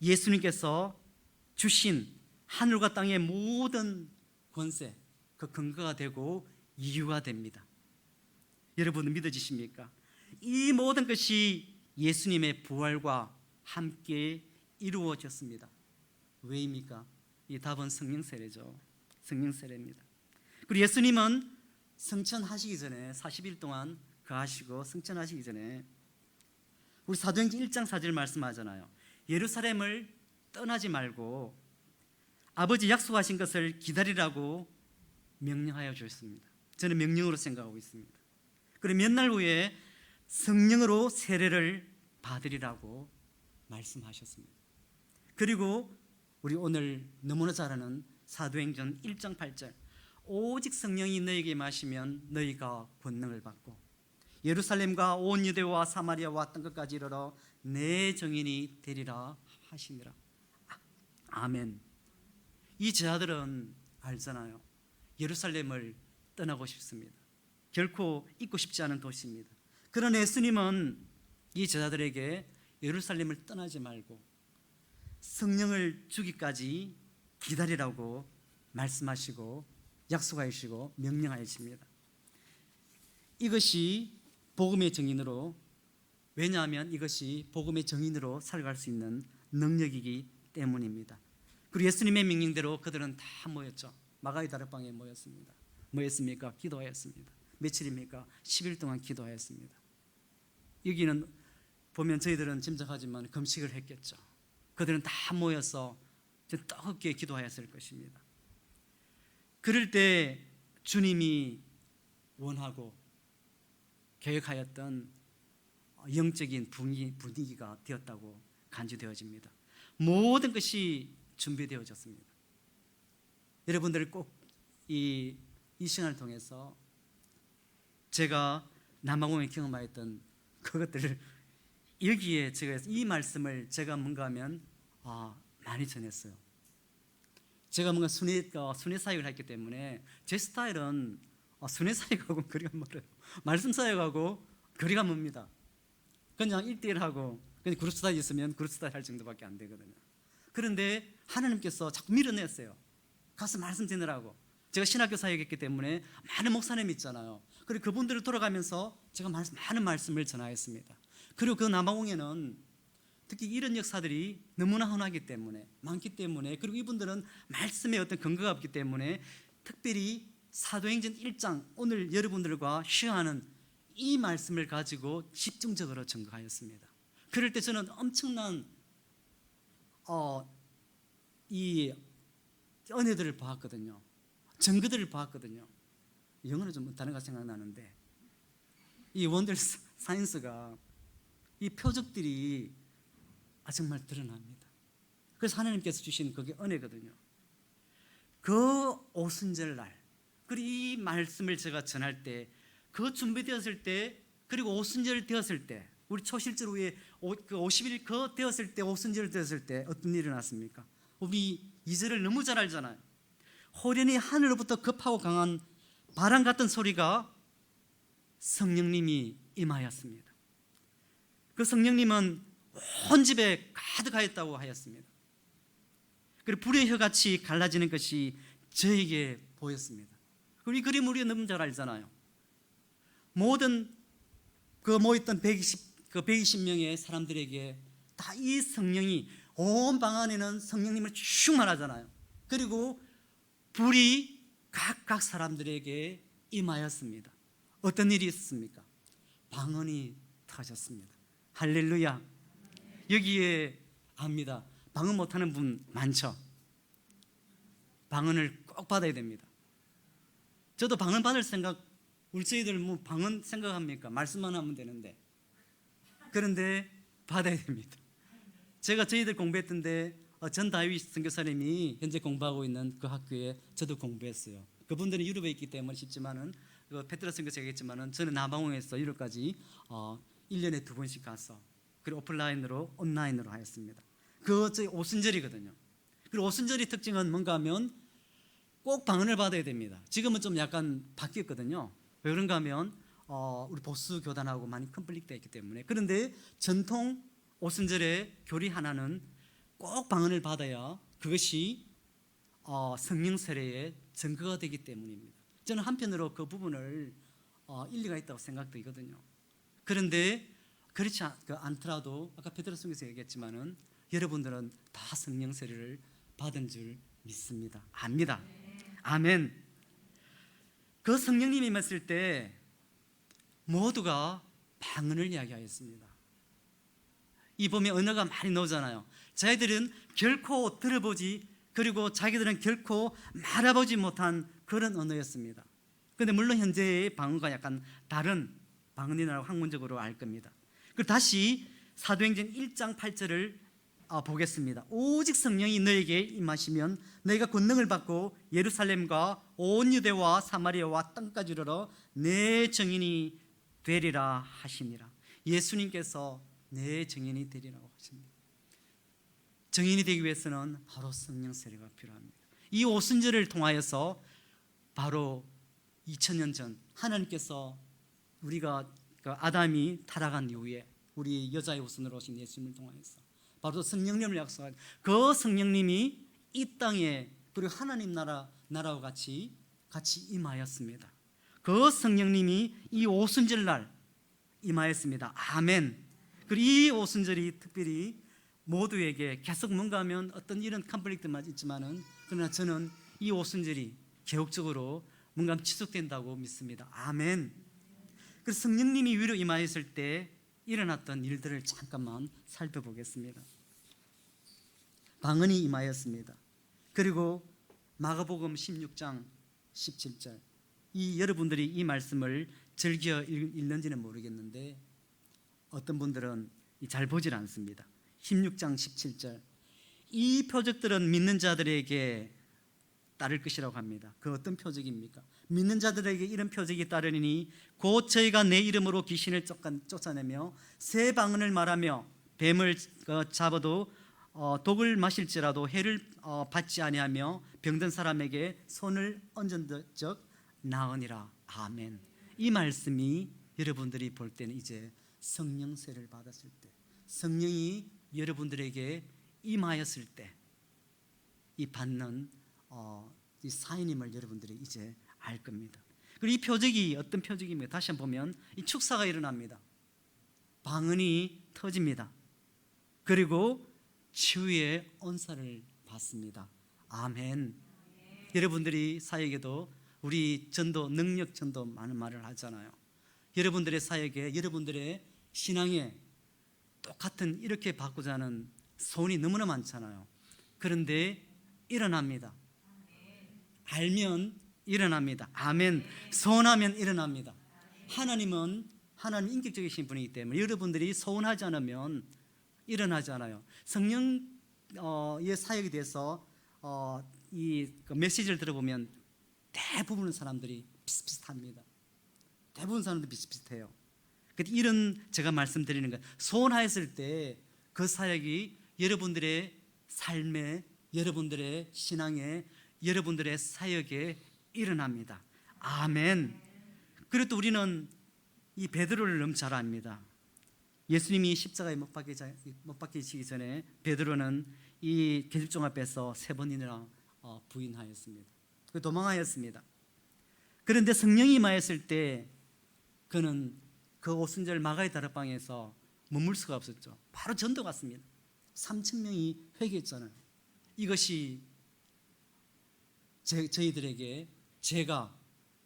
예수님께서 주신 하늘과 땅의 모든 권세, 그 근거가 되고 이유가 됩니다. 여러분 믿어지십니까? 이 모든 것이 예수님의 부활과 함께 이루어졌습니다. 왜입니까? 이 답은 성령 세례죠. 성령 세례입니다. 그리고 예수님은 성천하시기 전에 40일 동안 거하시고 승천하시기 전에 우리 사도행전 1장 4절 말씀하잖아요. 예루살렘을 떠나지 말고 아버지 약속하신 것을 기다리라고 명령하여 주셨습니다. 저는 명령으로 생각하고 있습니다. 그리고 몇 날 후에 성령으로 세례를 받으리라고 말씀하셨습니다. 그리고 우리 오늘 너무나 잘 아는 사도행전 1장 8절 오직 성령이 너희에게 임하시면 너희가 권능을 받고 예루살렘과 온 유대와 사마리아와 땅 끝까지 이르러 내 증인이 되리라 하시니라. 아멘. 이 제자들은 알잖아요. 예루살렘을 떠나고 싶습니다. 결코 잊고 싶지 않은 도시입니다. 그러나 예수님은 이 제자들에게 예루살렘을 떠나지 말고 성령을 주기까지 기다리라고 말씀하시고 약속하시고 명령하십니다. 이것이 복음의 증인으로, 왜냐하면 이것이 복음의 증인으로 살아갈 수 있는 능력이기 때문입니다. 그리고 예수님의 명령대로 그들은 다 모였죠. 마가의 다락방에 모였습니다. 뭐였습니까? 기도하였습니다. 며칠입니까? 10일 동안 기도하였습니다. 여기는 보면 저희들은 짐작하지만 금식을 했겠죠. 그들은 다 모여서 뜨겁게 기도하였을 것입니다. 그럴 때 주님이 원하고 계획하였던 영적인 분위기가 되었다고 간주되어집니다. 모든 것이 준비되어졌습니다. 여러분들 꼭 이 시간을 통해서 제가 남아공에 경험하였던 그것들을 여기에 제가 이 말씀을 제가 뭔가 하면 많이 전했어요. 제가 뭔가 순회 사역을 했기 때문에 제 스타일은 순회 사역하고 거리가 멀어요. 말씀 사역하고 거리가 멉니다. 그냥 1대1하고 그냥 그룹 스타일 있으면 그룹 스타일 할 정도밖에 안 되거든요. 그런데 하나님께서 자꾸 밀어냈어요. 가서 말씀 전하라고. 제가 신학교 사역했기 때문에 많은 목사님 있잖아요. 그리고 그분들을 돌아가면서 제가 많은 말씀을 전하였습니다. 그리고 그 남아공에는 특히 이런 역사들이 너무나 흔하기 때문에, 많기 때문에, 그리고 이분들은 말씀에 어떤 근거가 없기 때문에 특별히 사도행전 1장 오늘 여러분들과 쉐어하는 이 말씀을 가지고 집중적으로 증거하였습니다. 그럴 때 저는 엄청난 이 은혜들을 보았거든요. 증거들을 보았거든요. 영어는 좀 다른가 생각나는데 이 원더 사이언스가 이 표적들이 정말 드러납니다. 그래서 하나님께서 주신 그게 은혜거든요. 그 오순절 날, 그리고 이 말씀을 제가 전할 때, 그 준비되었을 때, 그리고 오순절 되었을 때, 우리 초실절 후에 그 50일 그 되었을 때, 오순절 되었을 때 어떤 일이 일어났습니까? 우리 2절을 너무 잘 알잖아요. 호련히 하늘로부터 급하고 강한 바람 같은 소리가 성령님이 임하였습니다. 그 성령님은 온 집에 가득하였다고 하였습니다. 그리고 불의 혀같이 갈라지는 것이 저에게 보였습니다. 이 그림 우리가 너무 잘 알잖아요. 모든 그 모였던 120명의 사람들에게 다 이 성령이 온 방 안에는 성령님을 충만하잖아요. 그리고 불이 각각 사람들에게 임하였습니다. 어떤 일이 있었습니까? 방언이 터졌습니다. 할렐루야. 여기에 압니다. 방언 못하는 분 많죠? 방언을 꼭 받아야 됩니다. 저도 방언 받을 생각, 우리 저희들 뭐 방언 생각합니까? 말씀만 하면 되는데. 그런데 받아야 됩니다. 제가 저희들 공부했던데 전다윗 선교사님이 현재 공부하고 있는 그 학교에 저도 공부했어요. 그분들은 유럽에 있기 때문에 쉽지만은 페트라 선교사가 있지만은 저는 남아공에서 유럽까지 1년에 2번씩 가서 그리고 오프라인으로 온라인으로 하였습니다. 그 저희 오순절이거든요. 그리고 오순절의 특징은 뭔가 하면 꼭 방언을 받아야 됩니다. 지금은 좀 약간 바뀌었거든요. 왜 그런가 하면 우리 보수 교단하고 많이 컨플릭트가 있기 때문에. 그런데 전통 오순절의 교리 하나는 꼭 방언을 받아야 그것이 성령 세례의 증거가 되기 때문입니다. 저는 한편으로 그 부분을 일리가 있다고 생각되거든요. 그런데 그렇지 않더라도 아까 베드로 성경에서 얘기했지만은 여러분들은 다 성령 세례를 받은 줄 믿습니다. 압니다. 아멘. 그 성령님이 임했을 때 모두가 방언을 이야기하였습니다. 이 보면 언어가 많이 나오잖아요. 자기들은 결코 들어보지, 그리고 자기들은 결코 말해보지 못한 그런 언어였습니다. 그런데 물론 현재의 방언과 약간 다른 방언이라고 학문적으로 알 겁니다. 그리고 다시 사도행전 1장 8절을 보겠습니다. 오직 성령이 너에게 임하시면 너희가 권능을 받고 예루살렘과 온 유대와 사마리아와 땅까지 이르러 내 증인이 되리라 하시니라. 예수님께서 내 증인이 되리라고 하십니다. 증인이 되기 위해서는 바로 성령 세례가 필요합니다. 이 오순절을 통하여서 바로 2000년 전 하나님께서 우리가 아담이 타락한 이후에 우리 여자의 후손으로 오신 예수님을 통하여서 바로 성령님을 약속한 그 성령님이 이 땅에 그리고 하나님 나라와 같이 임하였습니다. 그 성령님이 이 오순절 날 임하였습니다. 아멘. 그리고 이 오순절이 특별히 모두에게 계속 뭔가 하면 어떤 이런 컨플릭트만 있지만은 그러나 저는 이 오순절이 개혁적으로 뭔가 지속된다고 믿습니다. 아멘. 그래서 성령님이 위로 임하였을 때 일어났던 일들을 잠깐만 살펴보겠습니다. 방언이 임하였습니다. 그리고 마가복음 16장 17절, 이 여러분들이 이 말씀을 즐겨 읽는지는 모르겠는데 어떤 분들은 잘 보질 않습니다. 16장 17절, 이 표적들은 믿는 자들에게 따를 것이라고 합니다. 그 어떤 표적입니까? 믿는 자들에게 이런 표적이 따르니 곧 저희가 내 이름으로 귀신을 쫓아내며 새 방언을 말하며 뱀을 잡아도 독을 마실지라도 해를 받지 아니하며 병든 사람에게 손을 얹은 적 나으니라. 아멘. 이 말씀이 여러분들이 볼 때는 이제 성령 세를 받았을 때, 성령이 여러분들에게 임하였을 때 이 받는 이 사인임을 여러분들이 이제 알 겁니다. 그리고 이 표적이 어떤 표적입니까? 다시 한번 보면 이 축사가 일어납니다. 방언이 터집니다. 그리고 치유의 언사를 받습니다. 아멘. 여러분들이 사역에도 우리 전도, 능력 전도 많은 말을 하잖아요. 여러분들의 사역에, 여러분들의 신앙에 똑같은 이렇게 바꾸자 하는 소원이 너무나 많잖아요. 그런데 일어납니다. 알면 일어납니다. 아멘. 소원하면 일어납니다. 하나님은 하나님 인격적이신 분이기 때문에 여러분들이 소원하지 않으면 일어나지 않아요. 성령의 사역에 대해서 이 메시지를 들어보면 대부분의 사람들이 비슷비슷합니다. 대부분 사람들이 비슷비슷해요. 이런 제가 말씀드리는 것, 소원하였을 때 그 사역이 여러분들의 삶에, 여러분들의 신앙에, 여러분들의 사역에 일어납니다. 아멘. 그리고 또 우리는 이 베드로를 너무 잘 압니다. 예수님이 십자가에 못 박히시기 전에 베드로는 이 계집종 앞에서 3번이나 부인하였습니다. 도망하였습니다. 그런데 성령이 임하였을 때 그는 그 오순절 마가의 다락방에서 머물 수가 없었죠. 바로 전도 갔습니다. 3,000명이 회개했잖아요. 이것이 저희들에게 제가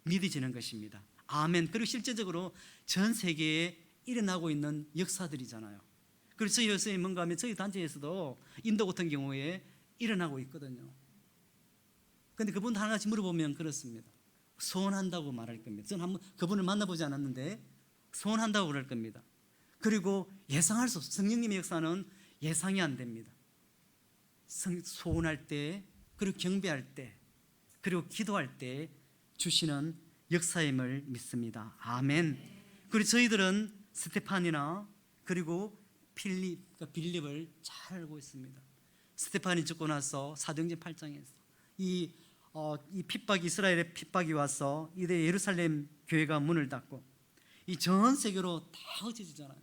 믿어지는 것입니다. 아멘. 그리고 실제적으로 전 세계에 일어나고 있는 역사들이잖아요. 그래서 저희 요새 뭔가 하면 저희 단체에서도 인도 같은 경우에 일어나고 있거든요. 그런데 그분 하나같이 물어보면 그렇습니다. 소원한다고 말할 겁니다. 저는 한번 그분을 만나보지 않았는데 소원한다고 그럴 겁니다. 그리고 예상할 수 없어요. 성령님의 역사는 예상이 안 됩니다. 소원할 때, 그리고 경배할 때, 그리고 기도할 때 주시는 역사임을 믿습니다. 아멘. 그리고 저희들은 스테판이나 그리고 빌립을 잘 알고 있습니다. 스테판이 죽고 나서 사도행전 8장에서 이 핍박이, 이스라엘의 핍박이 와서 이때 예루살렘 교회가 문을 닫고 이 전 세계로 다 흩어지잖아요.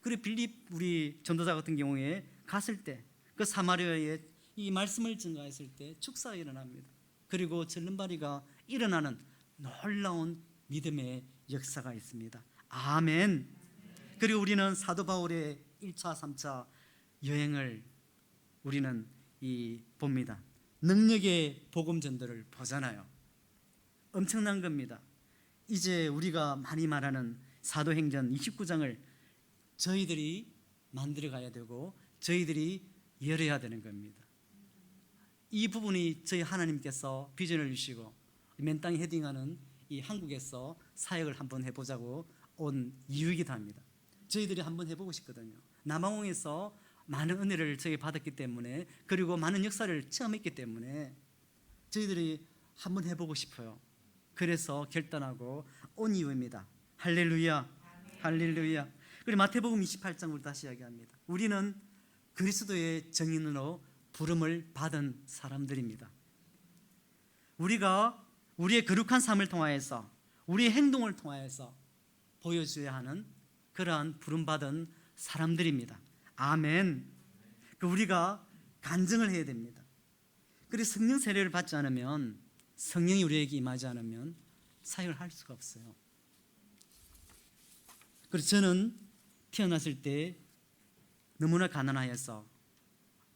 그리고 빌립 우리 전도자 같은 경우에 갔을 때 그 사마리아에 이 말씀을 증거했을 때 축사가 일어납니다. 그리고 절름발이가 일어나는 놀라운 믿음의 역사가 있습니다. 아멘. 그리고 우리는 사도 바울의 1차, 3차 여행을 우리는 봅니다. 능력의 복음 전도를 보잖아요. 엄청난 겁니다. 이제 우리가 많이 말하는 사도행전 29장을 저희들이 만들어 가야 되고 저희들이 열어야 되는 겁니다. 이 부분이 저희 하나님께서 비전을 주시고 맨 땅에 헤딩하는 이 한국에서 사역을 한번 해보자고 온 이유이기도 합니다. 저희들이 한번 해보고 싶거든요. 남아공에서 많은 은혜를 저희 받았기 때문에, 그리고 많은 역사를 체험했기 때문에 저희들이 한번 해보고 싶어요. 그래서 결단하고 온 이유입니다. 할렐루야, 할렐루야. 그리고 마태복음 28장을 다시 이야기합니다. 우리는 그리스도의 증인으로 부름을 받은 사람들입니다. 우리가 우리의 거룩한 삶을 통하여서, 우리의 행동을 통하여서 보여줘야 하는 그러한 부름받은 사람들입니다. 아멘. 우리가 간증을 해야 됩니다. 그래서 성령 세례를 받지 않으면, 성령이 우리에게 임하지 않으면 사역을 할 수가 없어요. 그래서 저는 태어났을 때 너무나 가난하여서,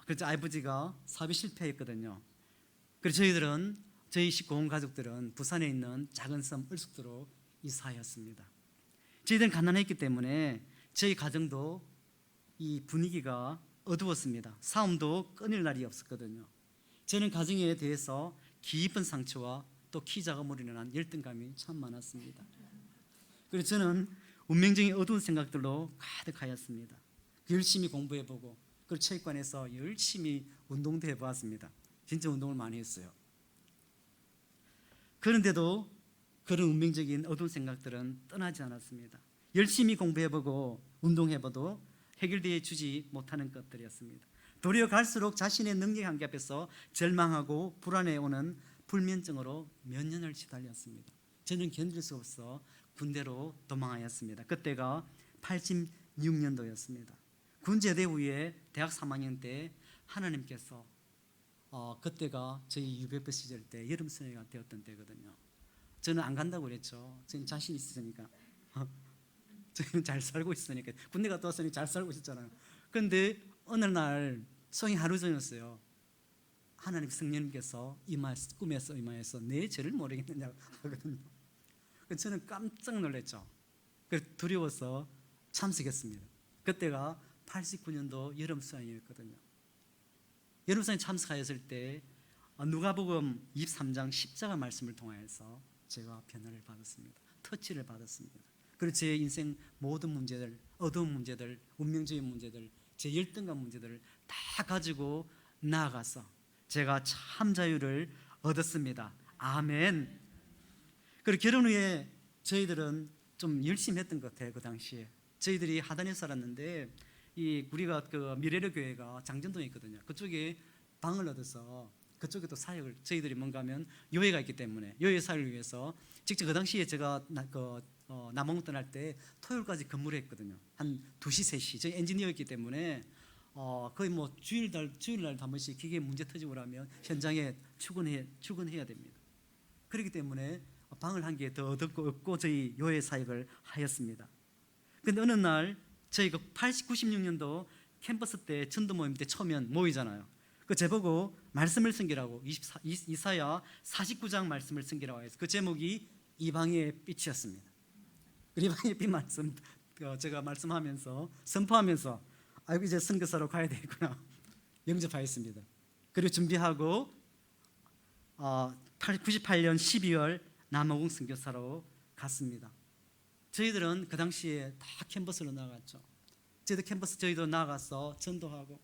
그래서 아버지가 사업이 실패했거든요. 그래서 저희 식구 온 가족들은 부산에 있는 작은 섬 을숙도로 이사하였습니다. 저희들은 가난했기 때문에 저희 가정도 이 분위기가 어두웠습니다. 싸움도 끊을 날이 없었거든요. 저는 가정에 대해서 깊은 상처와 또 키 작업으로 인한 열등감이 참 많았습니다. 그래서 저는 운명적인 어두운 생각들로 가득하였습니다. 열심히 공부해보고, 그리고 체육관에서 열심히 운동도 해보았습니다. 진짜 운동을 많이 했어요. 그런데도 그런 운명적인 어두운 생각들은 떠나지 않았습니다. 열심히 공부해보고 운동해봐도 해결되어 주지 못하는 것들이었습니다. 도리어 갈수록 자신의 능력 한계 앞에서 절망하고 불안해 오는 불면증으로 몇 년을 시달렸습니다. 저는 견딜 수 없어 군대로 도망하였습니다. 그때가 86년도였습니다. 군 제대 후에 대학 3학년 때 하나님께서 그때가 저희 유배부 시절 때 여름 수녀가 되었던 때거든요. 저는 안 간다고 그랬죠. 저는 자신 있으니까. 저희는 잘 살고 있으니까. 군대 갔다 왔으니 잘 살고 있었잖아요. 그런데 어느 날 성이 하루 전이었어요. 하나님 성령님께서 꿈에서 임하여서 내 죄를 모르겠느냐고 하거든요. 저는 깜짝 놀랐죠. 두려워서 참석했습니다. 그때가 89년도 여름 수양이었거든요. 여름 수양에 참석하였을 때 누가복음 23장 십자가 말씀을 통하여서 제가 변화를 받았습니다. 터치를 받았습니다. 그리고 제 인생 모든 문제들, 어두운 문제들, 운명적인 문제들, 제 열등감 문제들을 다 가지고 나아가서 제가 참 자유를 얻었습니다. 아멘. 그리고 결혼 후에 저희들은 좀 열심히 했던 것 같아요. 그 당시에 저희들이 하단에 살았는데 우리가 그 미래로 교회가 장전동에 있거든요. 그쪽에 방을 얻어서 그쪽에 또 사역을, 저희들이 뭔가 하면 요회가 있기 때문에 요회 사역을 위해서 직접 그 당시에 제가 남아공 떠날 때 토요일까지 근무를 했거든요. 한 2시, 3시. 저희 엔지니어였기 때문에 거의 뭐 주일날도 한 번씩 기계에 문제 터지고 그러면 현장에 출근해야 됩니다. 그렇기 때문에 방을 한 개 더 얻고 저희 요회 사역을 하였습니다. 그런데 어느 날 저희가 96년도 캠퍼스 때 전도 모임 때 처음 모이잖아요. 그 제보고 말씀을 섬기라고 이사야 49장 말씀을 섬기라고 해서 그 제목이 이방의 빛이었습니다. 그 이방의 빛 말씀 제가 말씀하면서 선포하면서 아이고 이제 선교사로 가야 되겠구나 영접하였습니다. 그리고 준비하고 98년 12월 남아공 선교사로 갔습니다. 저희들은 그 당시에 다 캠퍼스로 나갔죠. 저희도 나가서 전도하고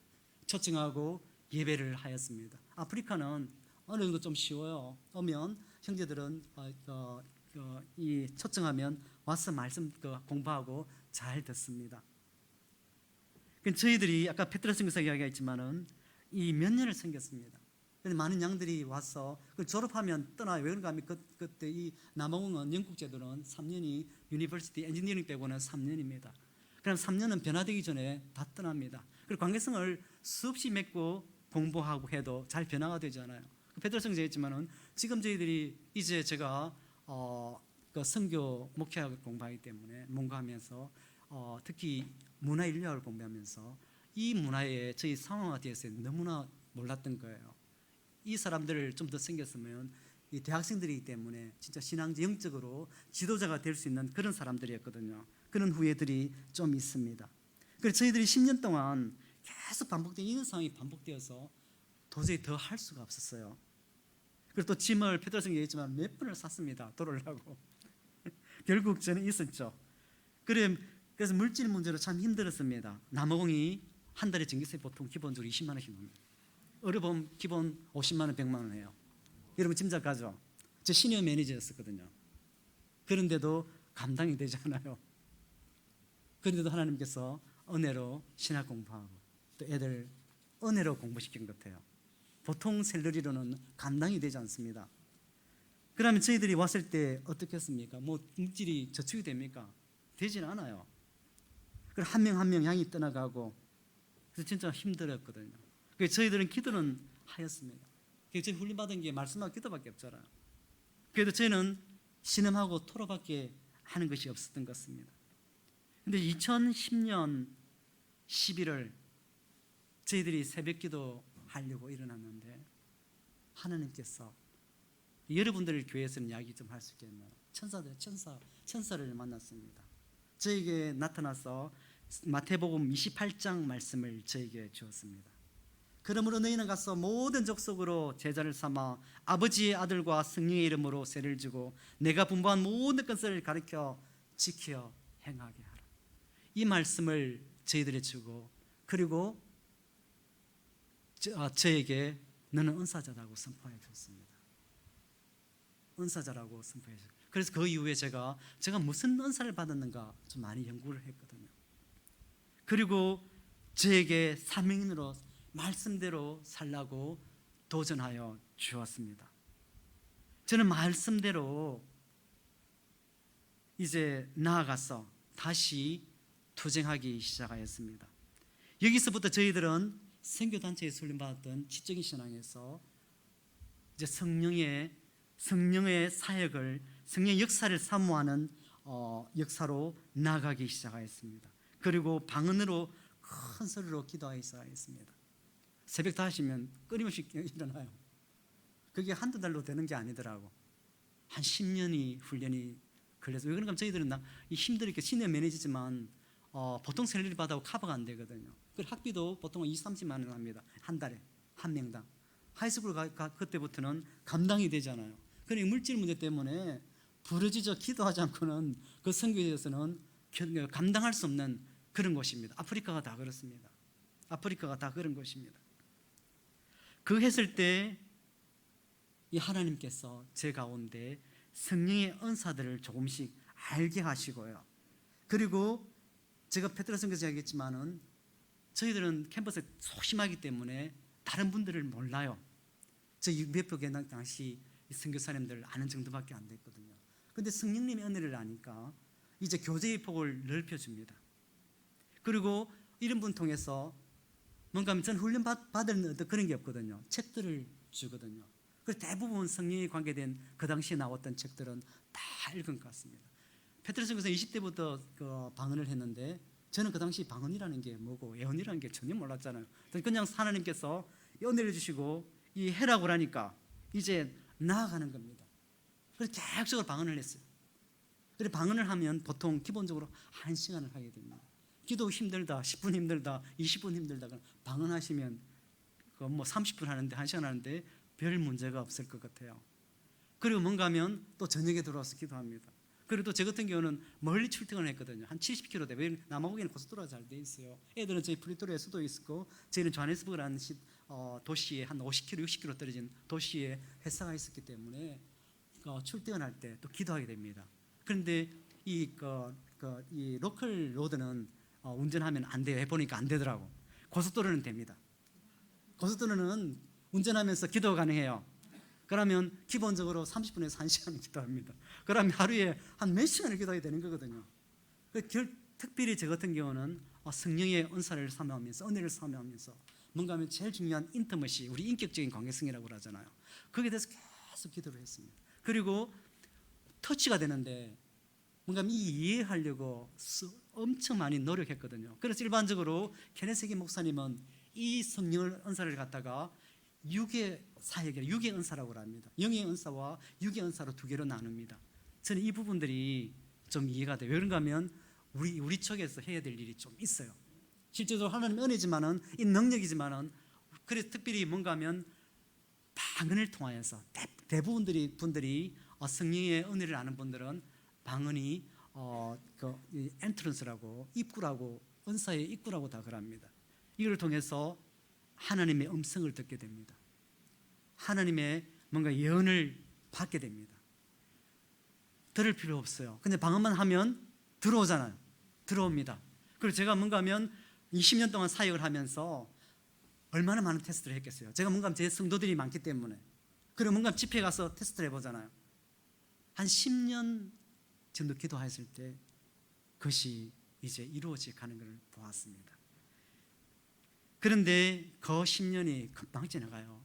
초청하고 예배를 하였습니다. 아프리카는 어느 정도 좀 쉬워요. 오면 형제들은 이 초청하면 와서 말씀 공부하고 잘 듣습니다. 저희들이 아까 페트라 선교사 이야기가 있지만은 이 몇 년을 섬겼습니다. 근데 많은 양들이 와서 졸업하면 떠나요. 왜 그런가 하면 그때 이 남아공은 영국 제도는 3년이 유니버시티 엔지니어링 빼고는 3년입니다. 그럼 3년은 변화되기 전에 다 떠납니다. 그리고 관계성을 수없이 맺고 공부하고 해도 잘 변화가 되지 않아요. 페트라 선교사 했지만은 지금 저희들이 이제 제가 그 선교 목회학을 공부하기 때문에 뭔가하면서 특히 문화인류학을 공부하면서 이 문화에 저희 상황에 대해서 너무나 몰랐던 거예요. 이 사람들을 좀 더 생겼으면 이 대학생들이기 때문에 진짜 신앙적 영적으로 지도자가 될 수 있는 그런 사람들이었거든요. 그런 후회들이 좀 있습니다. 그래서 저희들이 10년 동안 계속 반복된 이런 상황이 반복되어서 도저히 더 할 수가 없었어요. 그리고 또 짐을 페드로스가 얘기했지만 몇 번을 샀습니다. 돌아오려고. 결국 저는 있었죠. 그래서 물질 문제로 참 힘들었습니다. 남아공이 한 달에 전기세 보통 기본적으로 20만 원씩 납니다. 어려보면 기본 50만 원, 100만 원 해요. 여러분 짐작가죠? 저 시니어 매니저였었거든요. 그런데도 감당이 되지 않아요. 그런데도 하나님께서 은혜로 신학 공부하고 또 애들 은혜로 공부시킨 것 같아요. 보통 샐러리로는 감당이 되지 않습니다. 그러면 저희들이 왔을 때 어떻게 했습니까? 뭐 물질이 저축이 됩니까? 되지는 않아요. 그리고 한 명 한 명 양이 떠나가고 그래서 진짜 힘들었거든요. 그래서 저희들은 기도는 하였습니다. 그래서 저희 훈련받은 게 말씀하고 기도밖에 없잖아요. 그래도 저희는 신음하고 토로밖에 하는 것이 없었던 것 같습니다. 근데 2010년 11월 저희들이 새벽기도 하려고 일어났는데 하나님께서 여러분들 교회에서는 이야기 좀 할 수 있겠나요? 천사를 만났습니다. 저에게 나타나서 마태복음 28장 말씀을 저에게 주었습니다. 그러므로 너희는 가서 모든 족속으로 제자를 삼아 아버지의 아들과 성령의 이름으로 세를 주고 내가 분부한 모든 것을 가르쳐 지켜 행하게 하라. 이 말씀을 저희들이 주고 그리고 저에게 너는 은사자라고 선포해 줬습니다. 은사자라고 선포해 줬습니다. 그래서 그 이후에 제가 무슨 은사를 받았는가 좀 많이 연구를 했거든요. 그리고 저에게 사명인으로 말씀대로 살라고 도전하여 주었습니다. 저는 말씀대로 이제 나아가서 다시 투쟁하기 시작하였습니다. 여기서부터 저희들은 선교단체에서 훈련받았던 지적인 신앙에서 이제 성령의 사역을 성령의 역사를 사모하는 역사로 나아가기 시작하였습니다. 그리고 방언으로 큰 소리로 기도하기 시작했습니다. 새벽 5시면 끊임없이 일어나요. 그게 한두 달로 되는 게 아니더라고. 한 10년이 훈련이 걸려서. 왜 그런가 하면 저희들은 힘들게 시니어 매니저지만 보통 셀러리 받아도 커버가 안 되거든요. 그리고 학비도 보통 20-30만 원 합니다. 한 달에 한 명당. 하이스쿨 그때부터는 감당이 되잖아요. 그러니 물질 문제 때문에 부르짖어 기도하지 않고는 그 선교에서는 감당할 수 없는 그런 곳입니다. 아프리카가 다 그렇습니다. 아프리카가 다 그런 곳입니다. 그 했을 때 이 하나님께서 제 가운데 성령의 은사들을 조금씩 알게 하시고요. 그리고 제가 페트라 선교에서 얘기했지만은 저희들은 캠퍼스에 소심하기 때문에 다른 분들을 몰라요. 저 UBF 개당 당시 선교사님들 아는 정도밖에 안 됐거든요. 그런데 성령님의 은혜를 아니까 이제 교제의 폭을 넓혀줍니다. 그리고 이런 분 통해서 뭔가 전 훈련 받을 어떤 그런 게 없거든요. 책들을 주거든요. 그래서 대부분 성령에 관계된 그 당시에 나왔던 책들은 다 읽은 것 같습니다. 페트라 선교사 20대부터 그 방언을 했는데 저는 그 당시 방언이라는 게 뭐고 예언이라는 게 전혀 몰랐잖아요. 그냥 하나님께서 은혜를 주시고 이 해라고 하니까 이제 나아가는 겁니다. 그래서 계속적으로 방언을 했어요. 그래서 방언을 하면 보통 기본적으로 1시간을 하게 됩니다. 기도 힘들다, 10분 힘들다, 20분 힘들다 그러면 방언하시면 뭐 30분 하는데 1시간 하는데 별 문제가 없을 것 같아요. 그리고 뭔가 하면 또 저녁에 들어와서 기도합니다. 그리고 또 저 같은 경우는 멀리 출퇴근을 했거든요. 한 70km 돼. 왜 남아공에는 고속도로가 잘 돼 있어요. 애들은 저희 프리토리아에 수도 있고 저희는 조하네스버그라는 도시에 한 50km, 60km 떨어진 도시에 회사가 있었기 때문에 출퇴근할 때 또 기도하게 됩니다. 그런데 이 로컬 로드는 운전하면 안 돼요. 해보니까 안 되더라고. 고속도로는 됩니다. 고속도로는 운전하면서 기도가 가능해요. 그러면 기본적으로 30분에서 1시간을 기도합니다. 그러면 하루에 한 몇 시간을 기도해야 되는 거거든요. 특별히 저 같은 경우는 성령의 은사를 사모하면서 은혜를 사모하면서 뭔가 하면 제일 중요한 인터머시, 우리 인격적인 관계성이라고 하잖아요. 거기에 대해서 계속 기도를 했습니다. 그리고 터치가 되는데 뭔가 이해하려고 엄청 많이 노력했거든요. 그래서 일반적으로 케네세기 목사님은 이 성령 은사를 갖다가 육의 사역이라 육의 은사라고 합니다. 영의 은사와 육의 은사로 두 개로 나눕니다. 저는 이 부분들이 좀 이해가 돼요. 왜 그런가 하면 우리 쪽에서 해야 될 일이 좀 있어요. 실제로 하나님 은혜지만은 이 능력이지만은 그래서 특별히 뭔가 하면 방언을 통하여서 대부분들이 분들이 성령의 은혜를 아는 분들은 방언이 그 엔트런스라고 입구라고 은사의 입구라고 다 그럽니다. 이걸 통해서 하나님의 음성을 듣게 됩니다. 하나님의 뭔가 예언을 받게 됩니다. 들을 필요 없어요. 근데 방언만 하면 들어오잖아요. 들어옵니다. 그리고 제가 뭔가 하면 20년 동안 사역을 하면서 얼마나 많은 테스트를 했겠어요. 제가 뭔가 제 성도들이 많기 때문에. 그리고 뭔가 집회 가서 테스트를 해보잖아요. 한 10년 정도 기도했을 때 그것이 이제 이루어져 가는 것을 보았습니다. 그런데 그 10년이 금방 지나가요.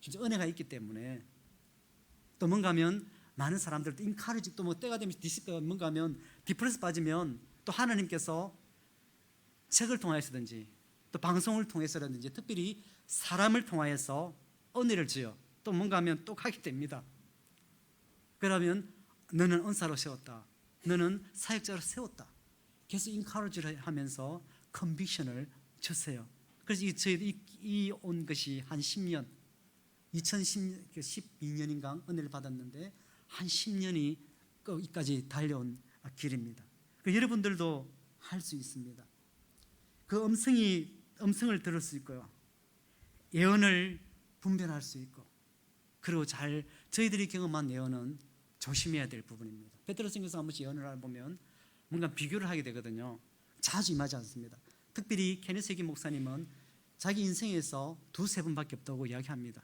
진짜 은혜가 있기 때문에. 또 뭔가 하면 많은 사람들 또 인카리지 또 뭐 때가 되면 뭔가 하면 디프레스 빠지면 또 하나님께서 책을 통하여서든지 또 방송을 통해서라든지 특별히 사람을 통하여서 은혜를 주어 또 뭔가 하면 또 가게 됩니다. 그러면 너는 은사로 세웠다. 너는 사역자로 세웠다. 계속 인카리지를 하면서 컨비션을 주세요. 그래서 이 온 것이 한 10년 2012년인가 은혜를 받았는데 한 10년이 거기까지 달려온 길입니다. 여러분들도 할 수 있습니다. 그 음성을 들을 수 있고요. 예언을 분별할 수 있고 그리고 저희들이 경험한 예언은 조심해야 될 부분입니다. 베드로전서 한 번씩 예언을 해보면 뭔가 비교를 하게 되거든요. 자주 임하지 않습니다. 특별히 케네스 해기 목사님은 자기 인생에서 2-3번밖에 없다고 이야기합니다.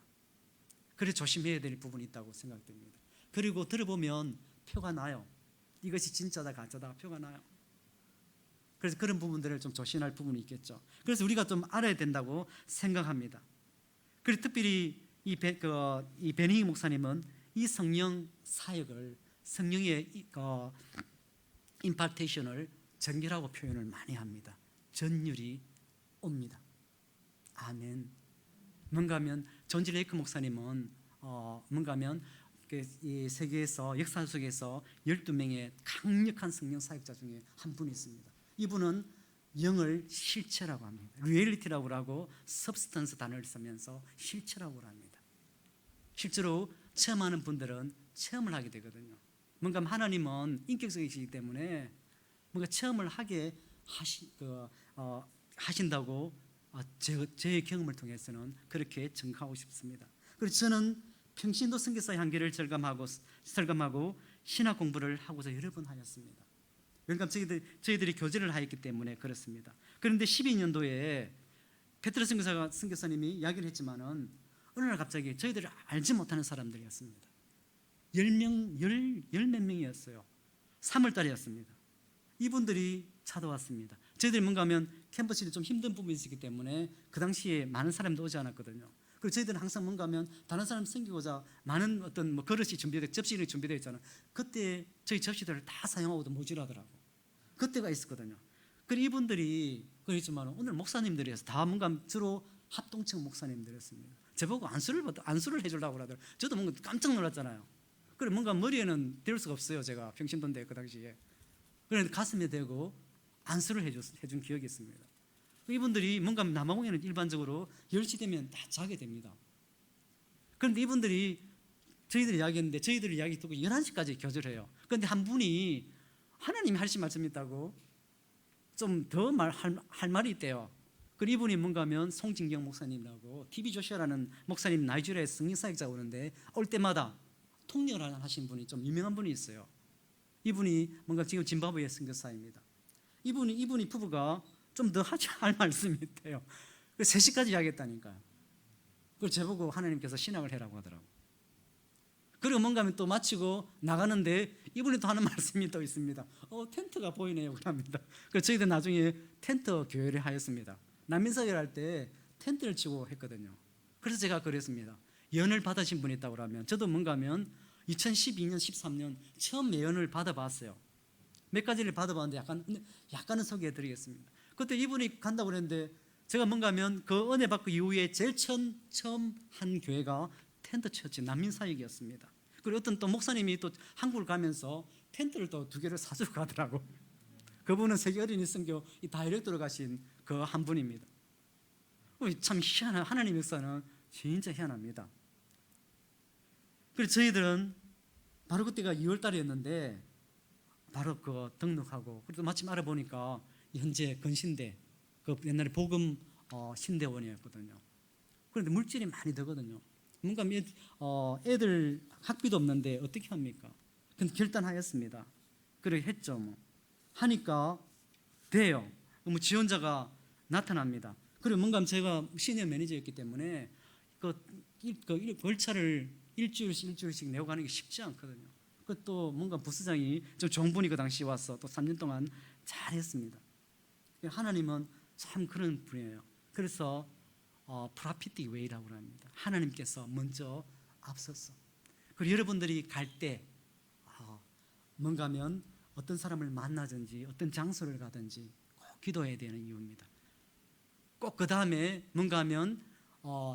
그래서 조심해야 될 부분이 있다고 생각됩니다. 그리고 들어보면 표가 나요. 이것이 진짜다 가짜다 표가 나요. 그래서 그런 부분들을 좀 조심할 부분이 있겠죠. 그래서 우리가 좀 알아야 된다고 생각합니다. 그리고 특별히 이 베닝 목사님은 이 성령 사역을 성령의 임파테이션을 정결하고 표현을 많이 합니다. 전율이 옵니다. 아멘. 뭔가 하면 존지 레이크 목사님은 뭔가 하면 이 세계에서 역사 속에서 12명의 강력한 성령 사역자 중에 한 분이 있습니다. 이분은 영을 실체라고 합니다. 리얼리티라고 하고 substance 단어를 쓰면서 실체라고 합니다. 실제로 체험하는 분들은 체험을 하게 되거든요. 뭔가 하나님은 인격적이시기 때문에 뭔가 체험을 하게 하신다고 제 경험을 통해서는 그렇게 증거하고 싶습니다. 그래서 저는 평신도 선교사 향기를 절감하고 신학 공부를 하고자 여러 번 하였습니다. 그러니까 저희들이 교제를 하였기 때문에 그렇습니다. 그런데 12년도에 베트로 선교사님이 이야기를 했지만은 어느 날 갑자기 저희들을 알지 못하는 사람들이었습니다. 10몇 명이었어요. 3월 달이었습니다. 이분들이 찾아왔습니다. 저희들이 뭔가 하면 캠퍼스에 좀 힘든 부분이 있었기 때문에 그 당시에 많은 사람도 오지 않았거든요. 그리고 저희들은 항상 뭔가 하면 다른 사람 섬기고자 많은 어떤 뭐 그릇이 접시들이 준비되어 있잖아요. 그때 저희 접시들을 다 사용하고도 모자라더라고. 그때가 있었거든요. 그리고 이분들이 그랬지만 오늘 목사님들이어서 다 뭔가 주로 합동층 목사님들이었습니다. 저보고 안수를 해주려고 그러더라고요. 저도 뭔가 깜짝 놀랐잖아요. 그래 뭔가 머리에는 댈 수가 없어요. 제가 평신도인데 그 당시에. 그런데 가슴에 대고 안수를 해준 기억이 있습니다. 이분들이 뭔가 남아공에는 일반적으로 10시 되면 다 자게 됩니다. 그런데 이분들이 저희들이 이야기했는데 저희들이 이야기 듣고 11시까지 교제를 해요. 그런데 한 분이 하나님이 하신 말씀이 있다고 좀 더 할 말이 있대요. 그리고 이분이 뭔가 하면 송진경 목사님이라고 TV 조시아라는 목사님 나이지리아의 성령사역자가 오는데 올 때마다 통역을 하신 분이 좀 유명한 분이 있어요. 이분이 뭔가 지금 짐바브웨 선교사입니다. 이분이 부부가 좀 더 할 말씀이 있대요. 그래서 3시까지 이야기했다니까요. 그걸 저보고 하나님께서 신학을 해라고 하더라고요. 그리고 뭔가 하면 또 마치고 나가는데 이분이 또 하는 말씀이 또 있습니다. 텐트가 보이네요. 그럽니다. 그래서 저희도 나중에 텐트 교회를 하였습니다. 난민사역을 할 때 텐트를 치고 했거든요. 그래서 제가 그랬습니다. 예언을 받으신 분이 있다고 하면 저도 뭔가 하면 2012년, 13년 처음 예언을 받아봤어요. 몇 가지를 받아봤는데 약간은 소개해드리겠습니다. 그때 이분이 간다고 그랬는데 제가 뭔가 하면 그 은혜 받고 이후에 제일 처음 한 교회가 텐트 처치 난민사역이었습니다. 그리고 어떤 또 목사님이 또 한국을 가면서 텐트를 또 2개를 사주고 가더라고. 그분은 세계 어린이 선교 이 다이렉터로 가신 그 한 분입니다. 참 희한한 하나님의 역사는 진짜 희한합니다. 그래서 저희들은 바로 그때가 2월 달이었는데 바로 그 등록하고 그래도 마침 알아보니까 현재 건신대 그 옛날에 복음 신대원이었거든요. 그런데 물질이 많이 들거든요. 뭔가 애들 학비도 없는데 어떻게 합니까? 근데 결단하였습니다. 그래 했죠. 뭐 하니까 돼요. 뭐 지원자가 나타납니다. 그리고 뭔가 제가 시니어 매니저였기 때문에 그 월차를 일주일씩 내고 가는 게 쉽지 않거든요. 그것도 뭔가 부서장이 좀 좋은 분이 그 당시 와서 또 3년 동안 잘했습니다. 하나님은 참 그런 분이에요. 그래서 프라피틱 웨이라고 합니다. 하나님께서 먼저 앞서서 그리고 여러분들이 갈 때 뭔가 하면 어떤 사람을 만나든지 어떤 장소를 가든지 꼭 기도해야 되는 이유입니다. 꼭 그 다음에 뭔가 하면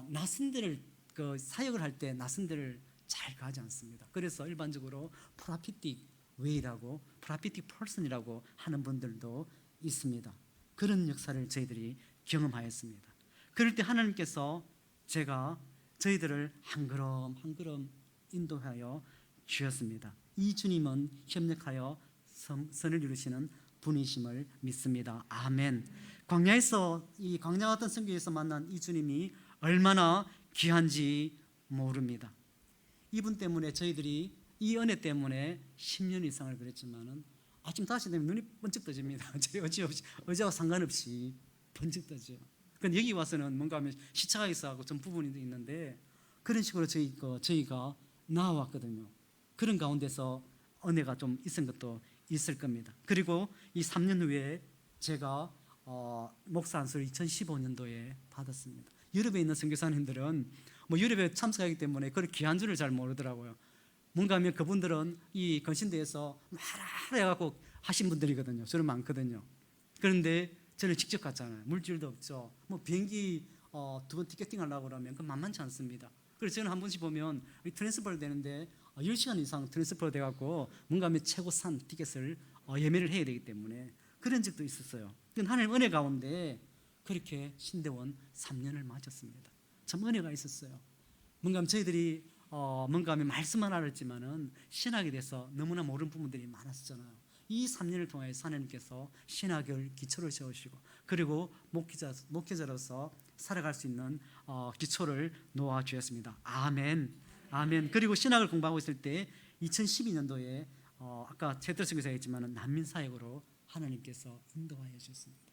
낯선 데를 그 사역을 할 때 낯선 데를 잘 가지 않습니다. 그래서 일반적으로 프라피틱 웨이라고 프라피틱 퍼슨이라고 하는 분들도 있습니다. 그런 역사를 저희들이 경험하였습니다. 그럴 때 하나님께서 저희들을 한 걸음 한 걸음 인도하여 주셨습니다. 이 주님은 협력하여 선을 이루시는 분이심을 믿습니다. 아멘. 광야에서 이 광야 같은 성경에서 만난 이 주님이 얼마나 귀한지 모릅니다. 이분 때문에 저희들이 이 은혜 때문에 10년 이상을 그랬지만은 아침 5시 되면 눈이 번쩍 떠집니다. 저희 어제와 상관없이 번쩍 떠져요. 근데 여기 와서는 뭔가 하면 시차가 있어하고 좀 부분이 있는데 그런 식으로 저희가 나와왔거든요. 그런 가운데서 은혜가 좀 있은 것도 있을 겁니다. 그리고 이 3년 후에 제가 목사 안수를 2015년도에 받았습니다. 유럽에 있는 선교사님들은 뭐 유럽에 참석하기 때문에 그런 귀한 줄을 잘 모르더라고요. 뭔가 하면 그분들은 이 건신대에서 말하라 해갖고 하신 분들이거든요. 저는 많거든요. 그런데 저는 직접 갔잖아요. 물질도 없죠. 뭐 비행기 2번 티켓팅 하려고 그러면 그건 만만치 않습니다. 그래서 저는 한 번씩 보면 트랜스퍼를 되는데 10시간 이상 트랜스퍼 돼갖고 뭔가 하면 최고 싼 티켓을 예매를 해야 되기 때문에 그런 적도 있었어요. 하나님 은혜 가운데 그렇게 신대원 3년을 맞았습니다. 참 은혜가 있었어요. 뭔가 하면 저희들이 뭔가 하면 말씀만 알았지만은 신학에 대해서 너무나 모르는 부분들이 많았었잖아요. 이 3년을 통해 하나님께서 신학을 기초를 세우시고 그리고 목회자로서 살아갈 수 있는 기초를 놓아 주셨습니다. 아멘. 아멘. 그리고 신학을 공부하고 있을 때 2012년도에 아까 제트로 선교사 했지만은 난민 사역으로 하나님께서 인도하여 주셨습니다.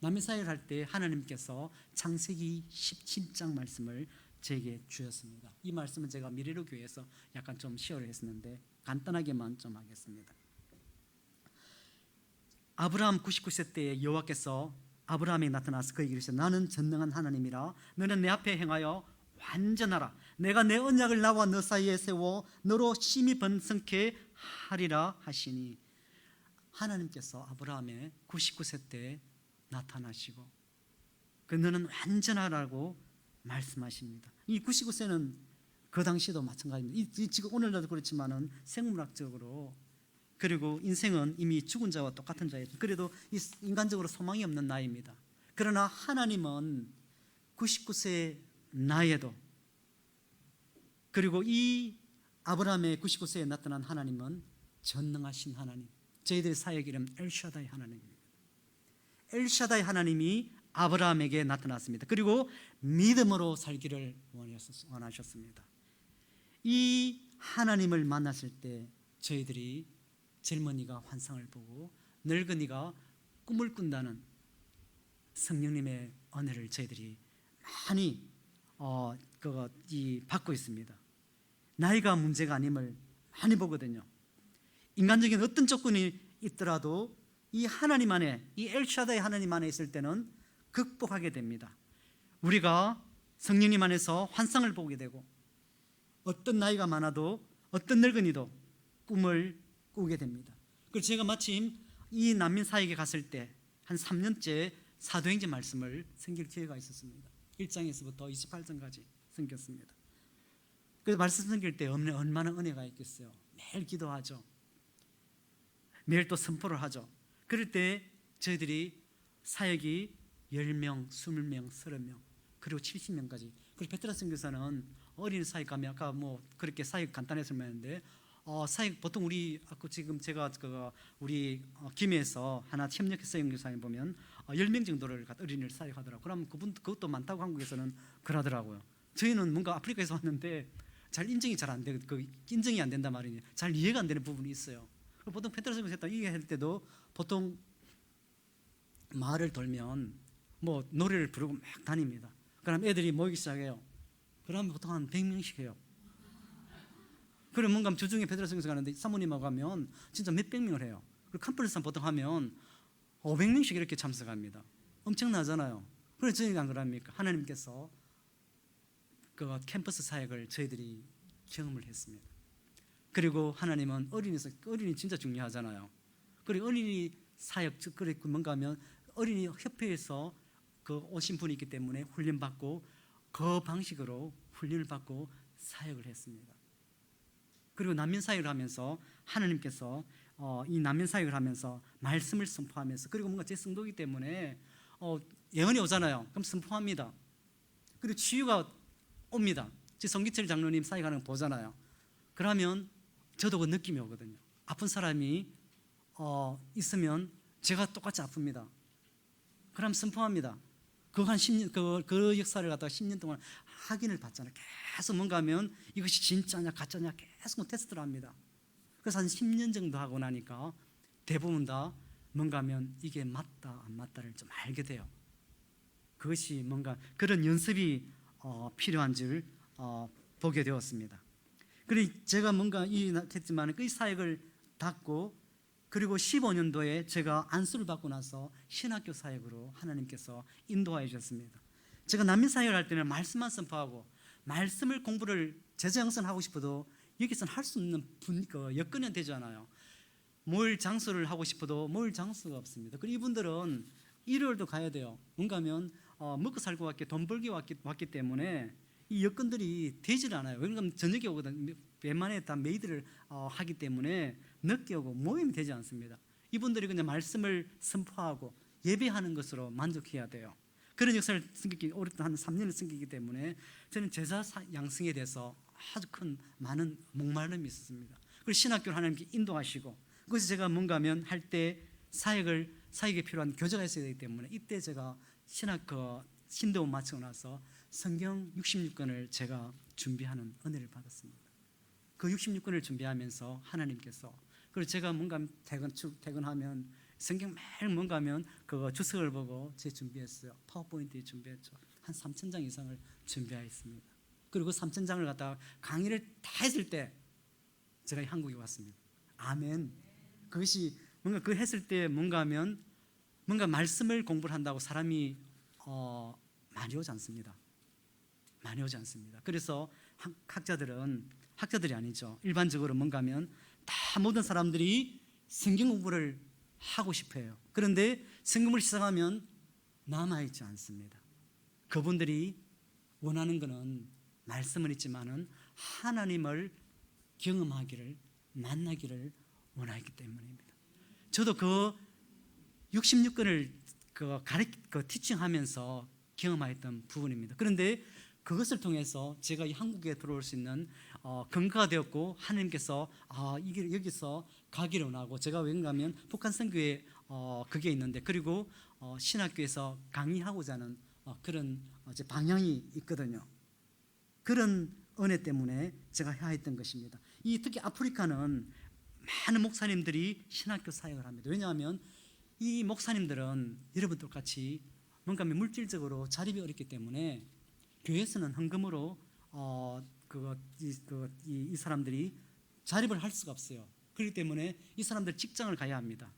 난민 사역을 할 때 하나님께서 창세기 17장 말씀을 제게 주셨습니다. 이 말씀은 제가 미래로 교회에서 약간 좀 시어를 했었는데 간단하게만 좀 하겠습니다. 아브라함 99세 때에 여호와께서 아브라함에게 나타나서 그에게 이르시되 나는 전능한 하나님이라 너는 내 앞에 행하여 완전하라. 내가 내 언약을 나와 너 사이에 세워 너로 심히 번성케 하리라 하시니 하나님께서 아브라함의 99세 때 나타나시고 그 너는 완전하라고 말씀하십니다. 이 99세는 그 당시도 마찬가지입니다. 지금 오늘날도 그렇지만은 생물학적으로 그리고 인생은 이미 죽은 자와 똑같은 자예요. 그래도 인간적으로 소망이 없는 나이입니다. 그러나 하나님은 99세 나이에도 그리고 이 아브라함의 99세에 나타난 하나님은 전능하신 하나님. 저희들의 사역 이름 엘샤다이 하나님입니다. 엘샤다이 하나님이 아브라함에게 나타났습니다. 그리고 믿음으로 살기를 원하셨습니다. 이 하나님을 만났을 때 저희들이 젊은이가 환상을 보고 늙은이가 꿈을 꾼다는 성령님의 은혜를 저희들이 많이 받고 있습니다. 나이가 문제가 아님을 많이 보거든요. 인간적인 어떤 조건이 있더라도 이 하나님 안에, 이 엘샤다이 하나님 안에 있을 때는 극복하게 됩니다. 우리가 성령님 안에서 환상을 보게 되고 어떤 나이가 많아도 어떤 늙은이도 꿈을 꾸게 됩니다. 그래서 제가 마침 이 난민 사역에 갔을 때 한 3년째 사도행전 말씀을 섬길 기회가 있었습니다. 1장에서부터 28장까지 섬겼습니다. 그래서 말씀 섬길 때 얼마나 은혜가 있겠어요. 매일 기도하죠. 매일 또 선포를 하죠. 그럴 때 저희들이 사역이 10명, 20명, 30명 그리고 70명까지. 그리고 베테랑 선교사는 어린이 사역 가면 아까 뭐 그렇게 사역 간단해서 말했는데 사역 보통 우리 아까 지금 제가 우리 김해에서 하나 협력해서 선교사님 보면 10명 정도를 어린이를 사역하더라고요. 그럼 그것도 많다고 한국에서는 그러더라고요. 저희는 뭔가 아프리카에서 왔는데 잘 인정이 잘 안 되고 인정이 안 된단 말이에요. 잘 이해가 안 되는 부분이 있어요. 보통 베테랑 선교사 이해할 때도 보통 마을을 돌면 뭐 노래를 부르고 막 다닙니다. 그럼 애들이 모이기 시작해요. 그러면 보통 한 100명씩 해요. 그럼 뭔가 주중에 베드로 선교사 가는데 사모님하고 가면 진짜 몇백 명을 해요. 그리고 컨퍼런스 보통 하면 500명씩 이렇게 참석합니다. 엄청나잖아요. 그래서 저희가 안 그럽니까? 하나님께서 그 캠퍼스 사역을 저희들이 경험을 했습니다. 그리고 하나님은 어린이 진짜 중요하잖아요. 그리고 어린이 사역 그리고 뭔가 하면 어린이 협회에서 그 오신 분이 있기 때문에 훈련받고 그 방식으로 훈련을 받고 사역을 했습니다. 그리고 난민 사역을 하면서 하나님께서 이 난민 사역을 하면서 말씀을 선포하면서 그리고 뭔가 제 성도이기 때문에 예언이 오잖아요. 그럼 선포합니다. 그리고 치유가 옵니다. 제 성기철 장로님 사역하는 거 보잖아요. 그러면 저도 그 느낌이 오거든요. 아픈 사람이 있으면 제가 똑같이 아픕니다. 그럼 선포합니다. 한 10년 그 역사를 갖다가 10년 동안 확인을 받잖아요. 계속 뭔가 하면 이것이 진짜냐 가짜냐 계속 테스트를 합니다. 그래서 한 10년 정도 하고 나니까 대부분 다 뭔가 하면 이게 맞다 안 맞다를 좀 알게 돼요. 그것이 뭔가 그런 연습이 필요한 줄 보게 되었습니다. 그리고 제가 뭔가 했지만 그 사역을 닫고 그리고 15년도에 제가 안수를 받고 나서 신학교 사역으로 하나님께서 인도하여 주셨습니다. 제가 난민 사역을 할 때는 말씀만 선포하고 말씀을 공부를 제자양선하고 싶어도 여기서는 할 수 없는 여건이 되지 않아요. 모일 장소를 하고 싶어도 모일 장소가 없습니다. 그리고 이분들은 일요일도 가야 돼요. 뭔가 하면 먹고 살고 돈 벌기 왔기 때문에 이 여건들이 되질 않아요. 왜냐하면 저녁에 오거든. 웬만해 다 메이드를 하기 때문에 늦게 오고 모임이 되지 않습니다. 이분들이 그냥 말씀을 선포하고 예배하는 것으로 만족해야 돼요. 그런 역사를 오랫동안 한 3년을 섬기기 때문에 저는 제자 양성에 대해서 아주 큰 많은 목마름이 있었습니다. 그리고 신학교를 하나님께 인도하시고 그래서 제가 뭔가 하면 할 때 사역에 필요한 교재가 있어야 되기 때문에 이때 제가 신대원 마치고 나서 성경 66권을 제가 준비하는 은혜를 받았습니다. 그 66권을 준비하면서 하나님께서 그리고 제가 뭔가 퇴근하면 성경 매일 뭔가 하면 그 주석을 보고 제 준비했어요. 파워포인트 준비했죠. 한 3,000장 이상을 준비하였습니다. 그리고 3,000장을 갖다가 강의를 다 했을 때 제가 한국에 왔습니다. 아멘. 그것이 뭔가 그 했을 때 뭔가 하면 뭔가 말씀을 공부를 한다고 사람이 많이 오지 않습니다. 많이 오지 않습니다. 그래서 학자들이 아니죠. 일반적으로 뭔가 하면 다 모든 사람들이 성경 공부를 하고 싶어요. 그런데 성경을 시작하면 남아있지 않습니다. 그분들이 원하는 것은 말씀은 있지만은 하나님을 경험하기를 만나기를 원하기 때문입니다. 저도 그 66권을 티칭하면서 경험하였던 부분입니다. 그런데 그것을 통해서 제가 이 한국에 들어올 수 있는 근거가 되었고 하나님께서 여기서 가기를 원하고 제가 왠가하면 북한 선교에 그게 있는데 그리고 신학교에서 강의하고자 하는 그런 방향이 있거든요. 그런 은혜 때문에 제가 해야했던 것입니다. 특히 아프리카는 많은 목사님들이 신학교 사역을 합니다. 왜냐하면 이 목사님들은 여러분 똑같이 뭔가 물질적으로 자립이 어렵기 때문에 교회에서는 헌금으로 이 사람들이 자립을 할 수가 없어요. 그렇기 때문에 이 사람들 직장을 가야 합니다.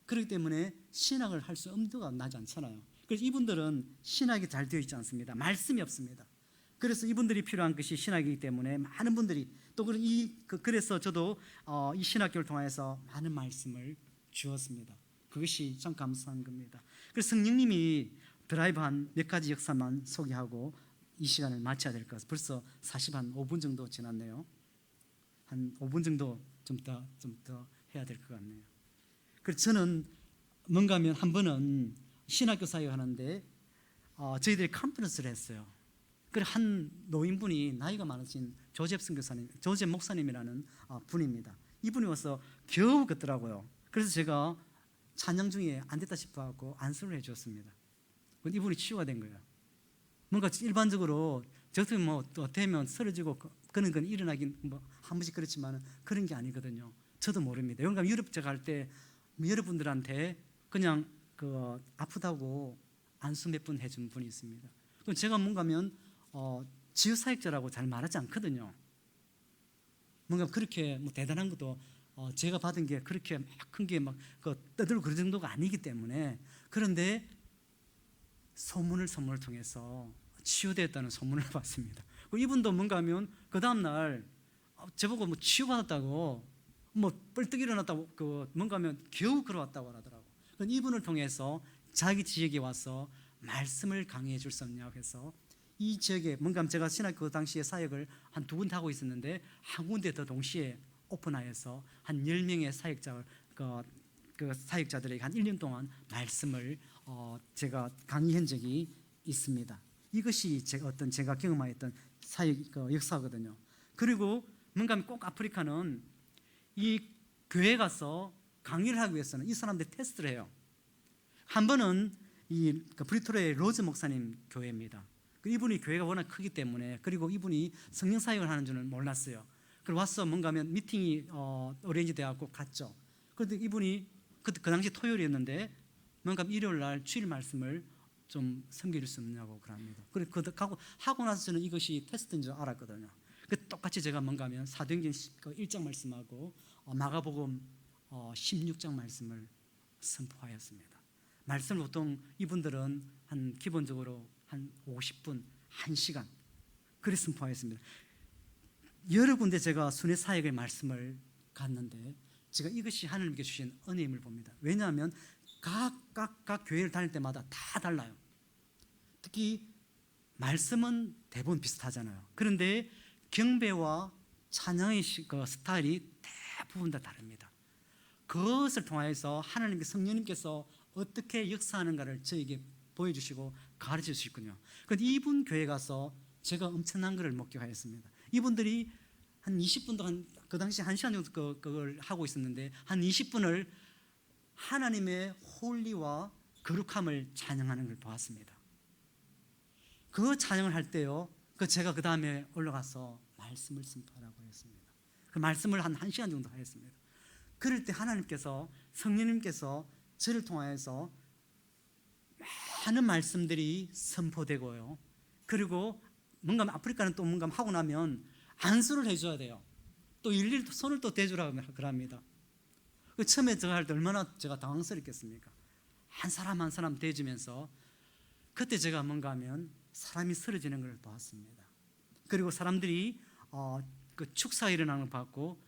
그렇기 때문에 신학을 할 수 엄두가 나지 않잖아요. 그래서 이분들은 신학이 잘 되어 있지 않습니다. 말씀이 없습니다. 그래서 이분들이 필요한 것이 신학이기 때문에 많은 분들이 또 그래서 저도 이 신학교를 통해서 많은 말씀을 주었습니다. 그것이 참 감사한 겁니다. 그래서 성령님이 드라이브한 몇 가지 역사만 소개하고 이 시간을 마쳐야 될 것 같아요. 벌써 45분 정도 지났네요. 한 5분 정도 좀 더 해야 될 것 같네요. 그래서 저는 뭔가 하면 한 번은 신학교 사역하는데 저희들이 컨퍼런스를 했어요. 그래 한 노인분이 나이가 많으신 조셉 선교사님, 조셉 목사님이라는 분입니다. 이분이 와서 겨우 걷더라고요. 그래서 제가 찬양 중에 안 됐다 싶어갖고 안수를 해주었습니다. 근데 이분이 치유가 된 거예요. 뭔가 일반적으로 저도 뭐또 되면 쓰러지고 그런 건 일어나긴 뭐 한 번씩 그렇지만 그런 게 아니거든요. 저도 모릅니다. 영감 유럽 제가 할 때 여러분들한테 그냥 그 아프다고 안수 몇 분 해준 분이 있습니다. 그럼 제가 뭔가면 지유사역자라고 잘 말하지 않거든요. 뭔가 그렇게 뭐 대단한 것도 제가 받은 게 그렇게 큰 게 막 떠들고 그런 정도가 아니기 때문에. 그런데 선물을 통해서 치유되었다는 소문을 받습니다. 이분도 뭔가 하면 그 다음날 저보고 뭐 치유받았다고 뭐 뻘떡 일어났다고 뭔가 하면 겨우 걸어왔다고 하더라고. 이분을 통해서 자기 지역에 와서 말씀을 강의해 줄 수 없냐고 해서 이 지역에 뭔가 제가 신학교 그 당시에 사역을 한 2군데 하고 있었는데 한 군데 더 동시에 오픈하여서 한 10명의 사역자 그 사역자들에게 한 1년 동안 말씀을 제가 강의한 적이 있습니다. 이것이 제가 경험하였던 사역 역사거든요. 그리고 뭔가 꼭 아프리카는 이 교회 가서 강의를 하기 위해서는 이 사람들이 테스트를 해요. 한 번은 이 브리토리아의 로즈 목사님 교회입니다. 이분이 교회가 워낙 크기 때문에, 그리고 이분이 성령 사역을 하는 줄은 몰랐어요. 그리고 와서 뭔가 하면 미팅이 어레인지 돼갖고 갔죠. 그런데 이분이 그 당시 토요일이었는데 뭔가 일요일 날 주일 말씀을 좀 섬길 수 없냐고 그럽니다. 그래서 하고 나서 저는 이것이 테스트인 줄 알았거든요. 똑같이 제가 뭔가 하면 사도행전 1장 말씀하고 마가복음 16장 말씀을 선포하였습니다. 말씀을 보통 이분들은 한 기본적으로 한 50분, 1시간 그래 선포하였습니다. 여러 군데 제가 순회 사역의 말씀을 갔는데 제가 이것이 하나님께 주신 은혜임을 봅니다. 왜냐하면 각 교회를 다닐 때마다 다 달라요. 특히 말씀은 대부분 비슷하잖아요. 그런데 경배와 찬양의 스타일이 대부분 다 다릅니다. 그것을 통해서 하나님께 성령님께서 어떻게 역사하는가를 저에게 보여주시고 가르쳐 주시군요. 그런데 이분 교회 가서 제가 엄청난 것을 목격하였습니다. 이분들이 한 20분도 그 당시 1시간 정도 그걸 하고 있었는데 한 20분을 하나님의 홀리와 거룩함을 찬양하는 걸 보았습니다. 그 찬양을 할 때요, 제가 그 다음에 올라가서 말씀을 선포하라고 했습니다. 그 말씀을 한 1시간 정도 하였습니다. 그럴 때 하나님께서, 성령님께서 저를 통하여서 많은 말씀들이 선포되고요. 그리고 뭔가 아프리카는 또 뭔가 하고 나면 안수를 해줘야 돼요. 또 일일이 손을 또 대주라고 그럽니다. 처음에 제가 할 때 얼마나 제가 당황스럽겠습니까? 한 사람 한 사람 대주면서 그때 제가 뭔가 하면 사람이 쓰러지는 걸 봤습니다. 그리고 사람들이 그 축사 일어나는 걸 봤고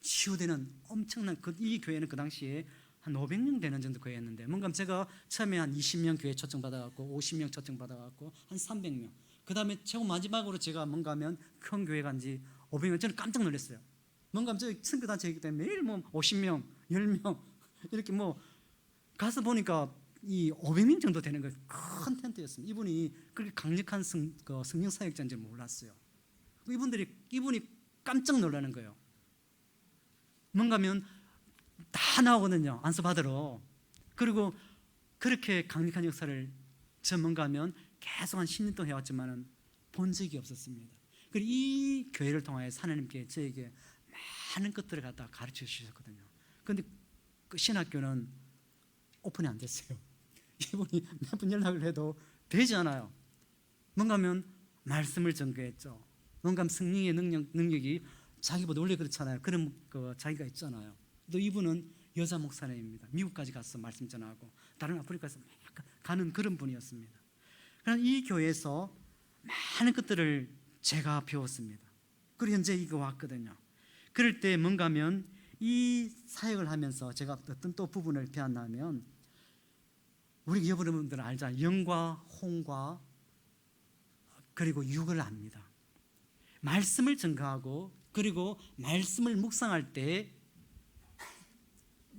치유되는 엄청난 이 교회는 그 당시에 한 500명 되는 정도 교회였는데 뭔가 제가 처음에 한 20명 교회 초청받아갖고 50명 초청받아갖고 한 300명, 그 다음에 최고 마지막으로 제가 뭔가 하면 큰 교회 간지 500명, 저는 깜짝 놀랐어요. 뭔가 저희 선교단체이기 때문에 매일 뭐 50명, 10명 이렇게 뭐 가서 보니까 이 500명 정도 되는 거 큰 텐트였습니다. 이분이 그렇게 강력한 성령 사역자인지 몰랐어요. 이분이 깜짝 놀라는 거예요. 뭔가 하면 다 나오거든요, 안수 받으러. 그리고 그렇게 강력한 역사를 뭔가 하면 계속 한 10년 동안 해왔지만은 본 적이 없었습니다. 그리고 이 교회를 통하여 하나님께 저에게 많은 것들을 갖다 가르쳐 주셨거든요. 그런데 그 신학교는 오픈이 안 됐어요. 이분이 몇 번 연락을 해도 되지 않아요. 뭔가 하면 말씀을 전거했죠. 뭔가 하면 성령의 능력이 자기보다 원래 그렇잖아요. 그런 자기가 있잖아요. 또 이분은 여자 목사님입니다. 미국까지 가서 말씀 전하고 다른 아프리카에서 가는 그런 분이었습니다. 그럼 이 교회에서 많은 것들을 제가 배웠습니다. 그리고 현재 이거 왔거든요. 그럴 때 뭔가 하면 이 사역을 하면서 제가 어떤 또 부분을 배웠냐면, 우리 여러분들은 알잖아요. 영과 홍과 그리고 육을 압니다. 말씀을 증거하고 그리고 말씀을 묵상할 때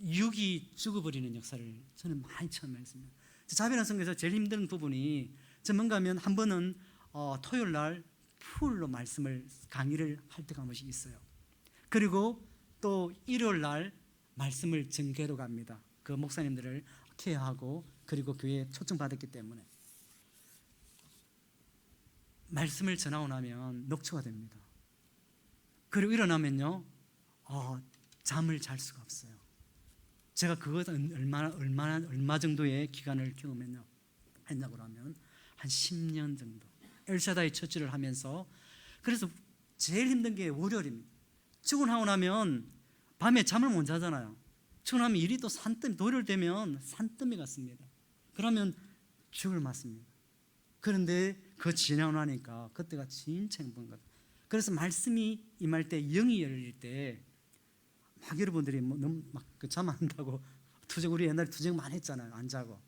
육이 죽어버리는 역사를 저는 많이 처음 했습니다. 자비랑 성경에서 제일 힘든 부분이 뭔가 하면 한 번은 토요일 날 풀로 말씀을 강의를 할 때가 한 번씩 있어요. 그리고 또 일요일 날 말씀을 전개로 갑니다. 그 목사님들을 케어하고 그리고 교회에 초청받았기 때문에 말씀을 전하고 나면 녹초가 됩니다. 그리고 일어나면요 잠을 잘 수가 없어요. 제가 그것은 얼마 정도의 기간을 했냐고 하면 한 10년 정도 엘샤다이 처치를 하면서, 그래서 제일 힘든 게 월요일입니다. 출근하고 나면 밤에 잠을 못 자잖아요. 출근하면 일이 또 산더미, 월요일 되면 산더미 같습니다. 그러면 죽을 맞습니다. 그런데 그 지나고 나니까 그때가 진짜 행복한 것 같아요. 그래서 말씀이 임할 때, 영이 열릴 때 막 여러분들이 너무 막 잠 안 잔다고 투정, 우리 옛날에 투정 많이 했잖아요. 안 자고.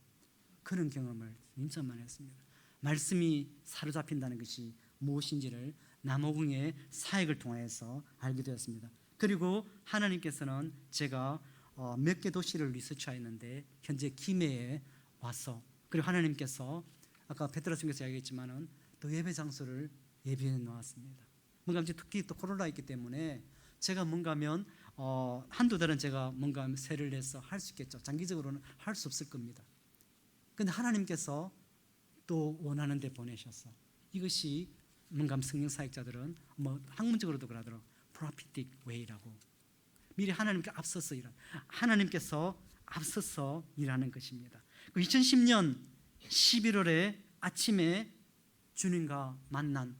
그런 경험을 진짜 많이 했습니다. 말씀이 사로잡힌다는 것이 무엇인지를 남오궁의 사역을 통해서 알게 되었습니다. 그리고 하나님께서는 제가 몇 개 도시를 리서치했는데 현재 김해에 와서, 그리고 하나님께서 아까 베드로전서에서 이야기했지만은 또 예배 장소를 예비해 놓았습니다. 뭔가 이제 특히 또 코로나 있기 때문에 제가 뭔가 하면 한두 달은 제가 뭔가 세를 내서 할 수 있겠죠. 장기적으로는 할 수 없을 겁니다. 근데 하나님께서 또 원하는 데 보내셔서, 이것이 뭔가 성령 사역자들은 뭐 학문적으로도 그러더라고요. prophetic way라고. 미리 하나님께 앞서서 하나님께서 앞서서 일하는 것입니다. 2010년 11월에 아침에 주님과 만난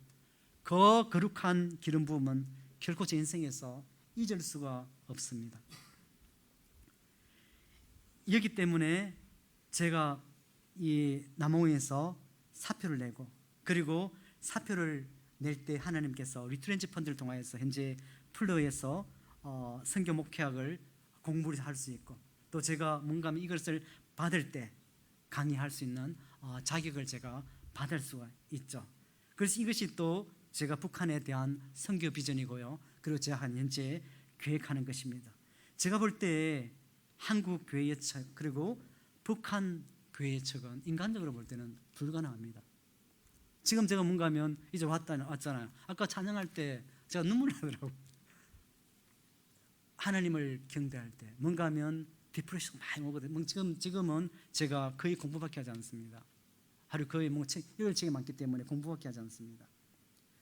그 거룩한 기름 부음은 결코 제 인생에서 잊을 수가 없습니다. 여기 때문에 제가 이 남홍에서 사표를 내고, 그리고 사표를 낼 때 하나님께서 리트렌치 펀드를 통해서 현재 플로에서 선교 목회학을 공부를 할 수 있고, 또 제가 뭔가 이것을 받을 때 강의할 수 있는 자격을 제가 받을 수가 있죠. 그래서 이것이 또 제가 북한에 대한 선교 비전이고요. 그리고 제가 현재 계획하는 것입니다. 제가 볼 때 한국 교회의 척, 그리고 북한 교회의 척은 인간적으로 볼 때는 불가능합니다. 지금 제가 뭔가 하면 이제 왔잖아요. 아까 찬양할 때 제가 눈물 나더라고요. 하나님을 경배할 때 뭔가 하면 디프레션 많이 오거든요. 지금은 제가 거의 공부밖에 하지 않습니다. 하루 거의 이걸 책이 많기 때문에 공부밖에 하지 않습니다.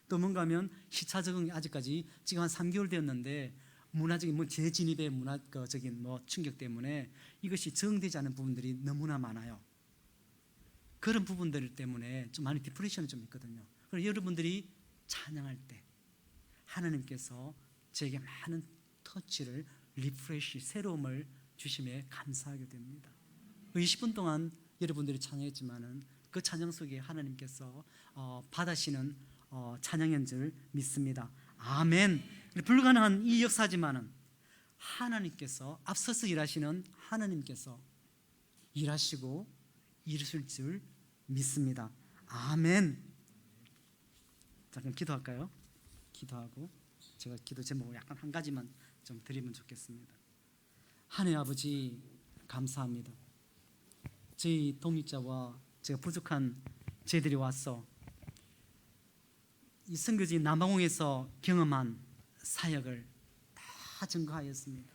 또 뭔가 하면 시차 적응이 아직까지 지금 한 3개월 되었는데, 문화적인 재진입의 문화적인 충격 때문에 이것이 적응되지 않은 부분들이 너무나 많아요. 그런 부분들 때문에 좀 많이 디프레션이 좀 있거든요. 그래서 여러분들이 찬양할 때 하나님께서 제게 많은 터치를, 리프레시, 새로움을 주심에 감사하게 됩니다. 20분 동안 여러분들이 찬양했지만은 그 찬양 속에 하나님께서 받으시는 찬양인 줄 믿습니다. 아멘. 불가능한 이 역사지만은 하나님께서 앞서서 일하시는 하나님께서 일하시고 이루실 줄 믿습니다. 아멘. 잠깐 기도할까요? 기도하고 제가 기도 제목을 약간 한 가지만 좀 드리면 좋겠습니다. 하나님 아버지 감사합니다. 저희 독립자와 제가 부족한 저희들이 와서 이 선교지 남아공에서 경험한 사역을 다 증거하였습니다.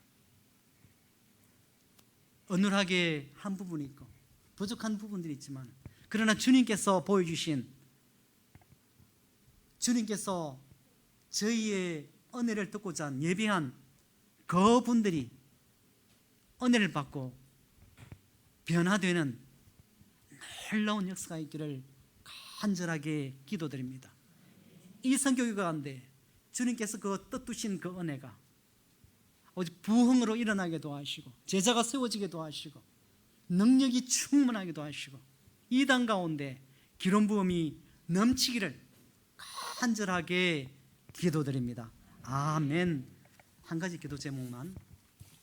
어눌하게 한 부분이 있고 부족한 부분들이 있지만, 그러나 주님께서 보여주신, 주님께서 저희의 은혜를 듣고자 예비한 그분들이 은혜를 받고 변화되는 놀라운 역사가 있기를 간절하게 기도드립니다. 이 선교회 가운데 주님께서 그 뜻두신 그 은혜가 부흥으로 일어나게 도와주시고, 제자가 세워지게 도와주시고, 능력이 충만하게 도와주시고, 이 당 가운데 기름 부음이 넘치기를 간절하게 기도드립니다. 아멘. 한 가지 기도 제목만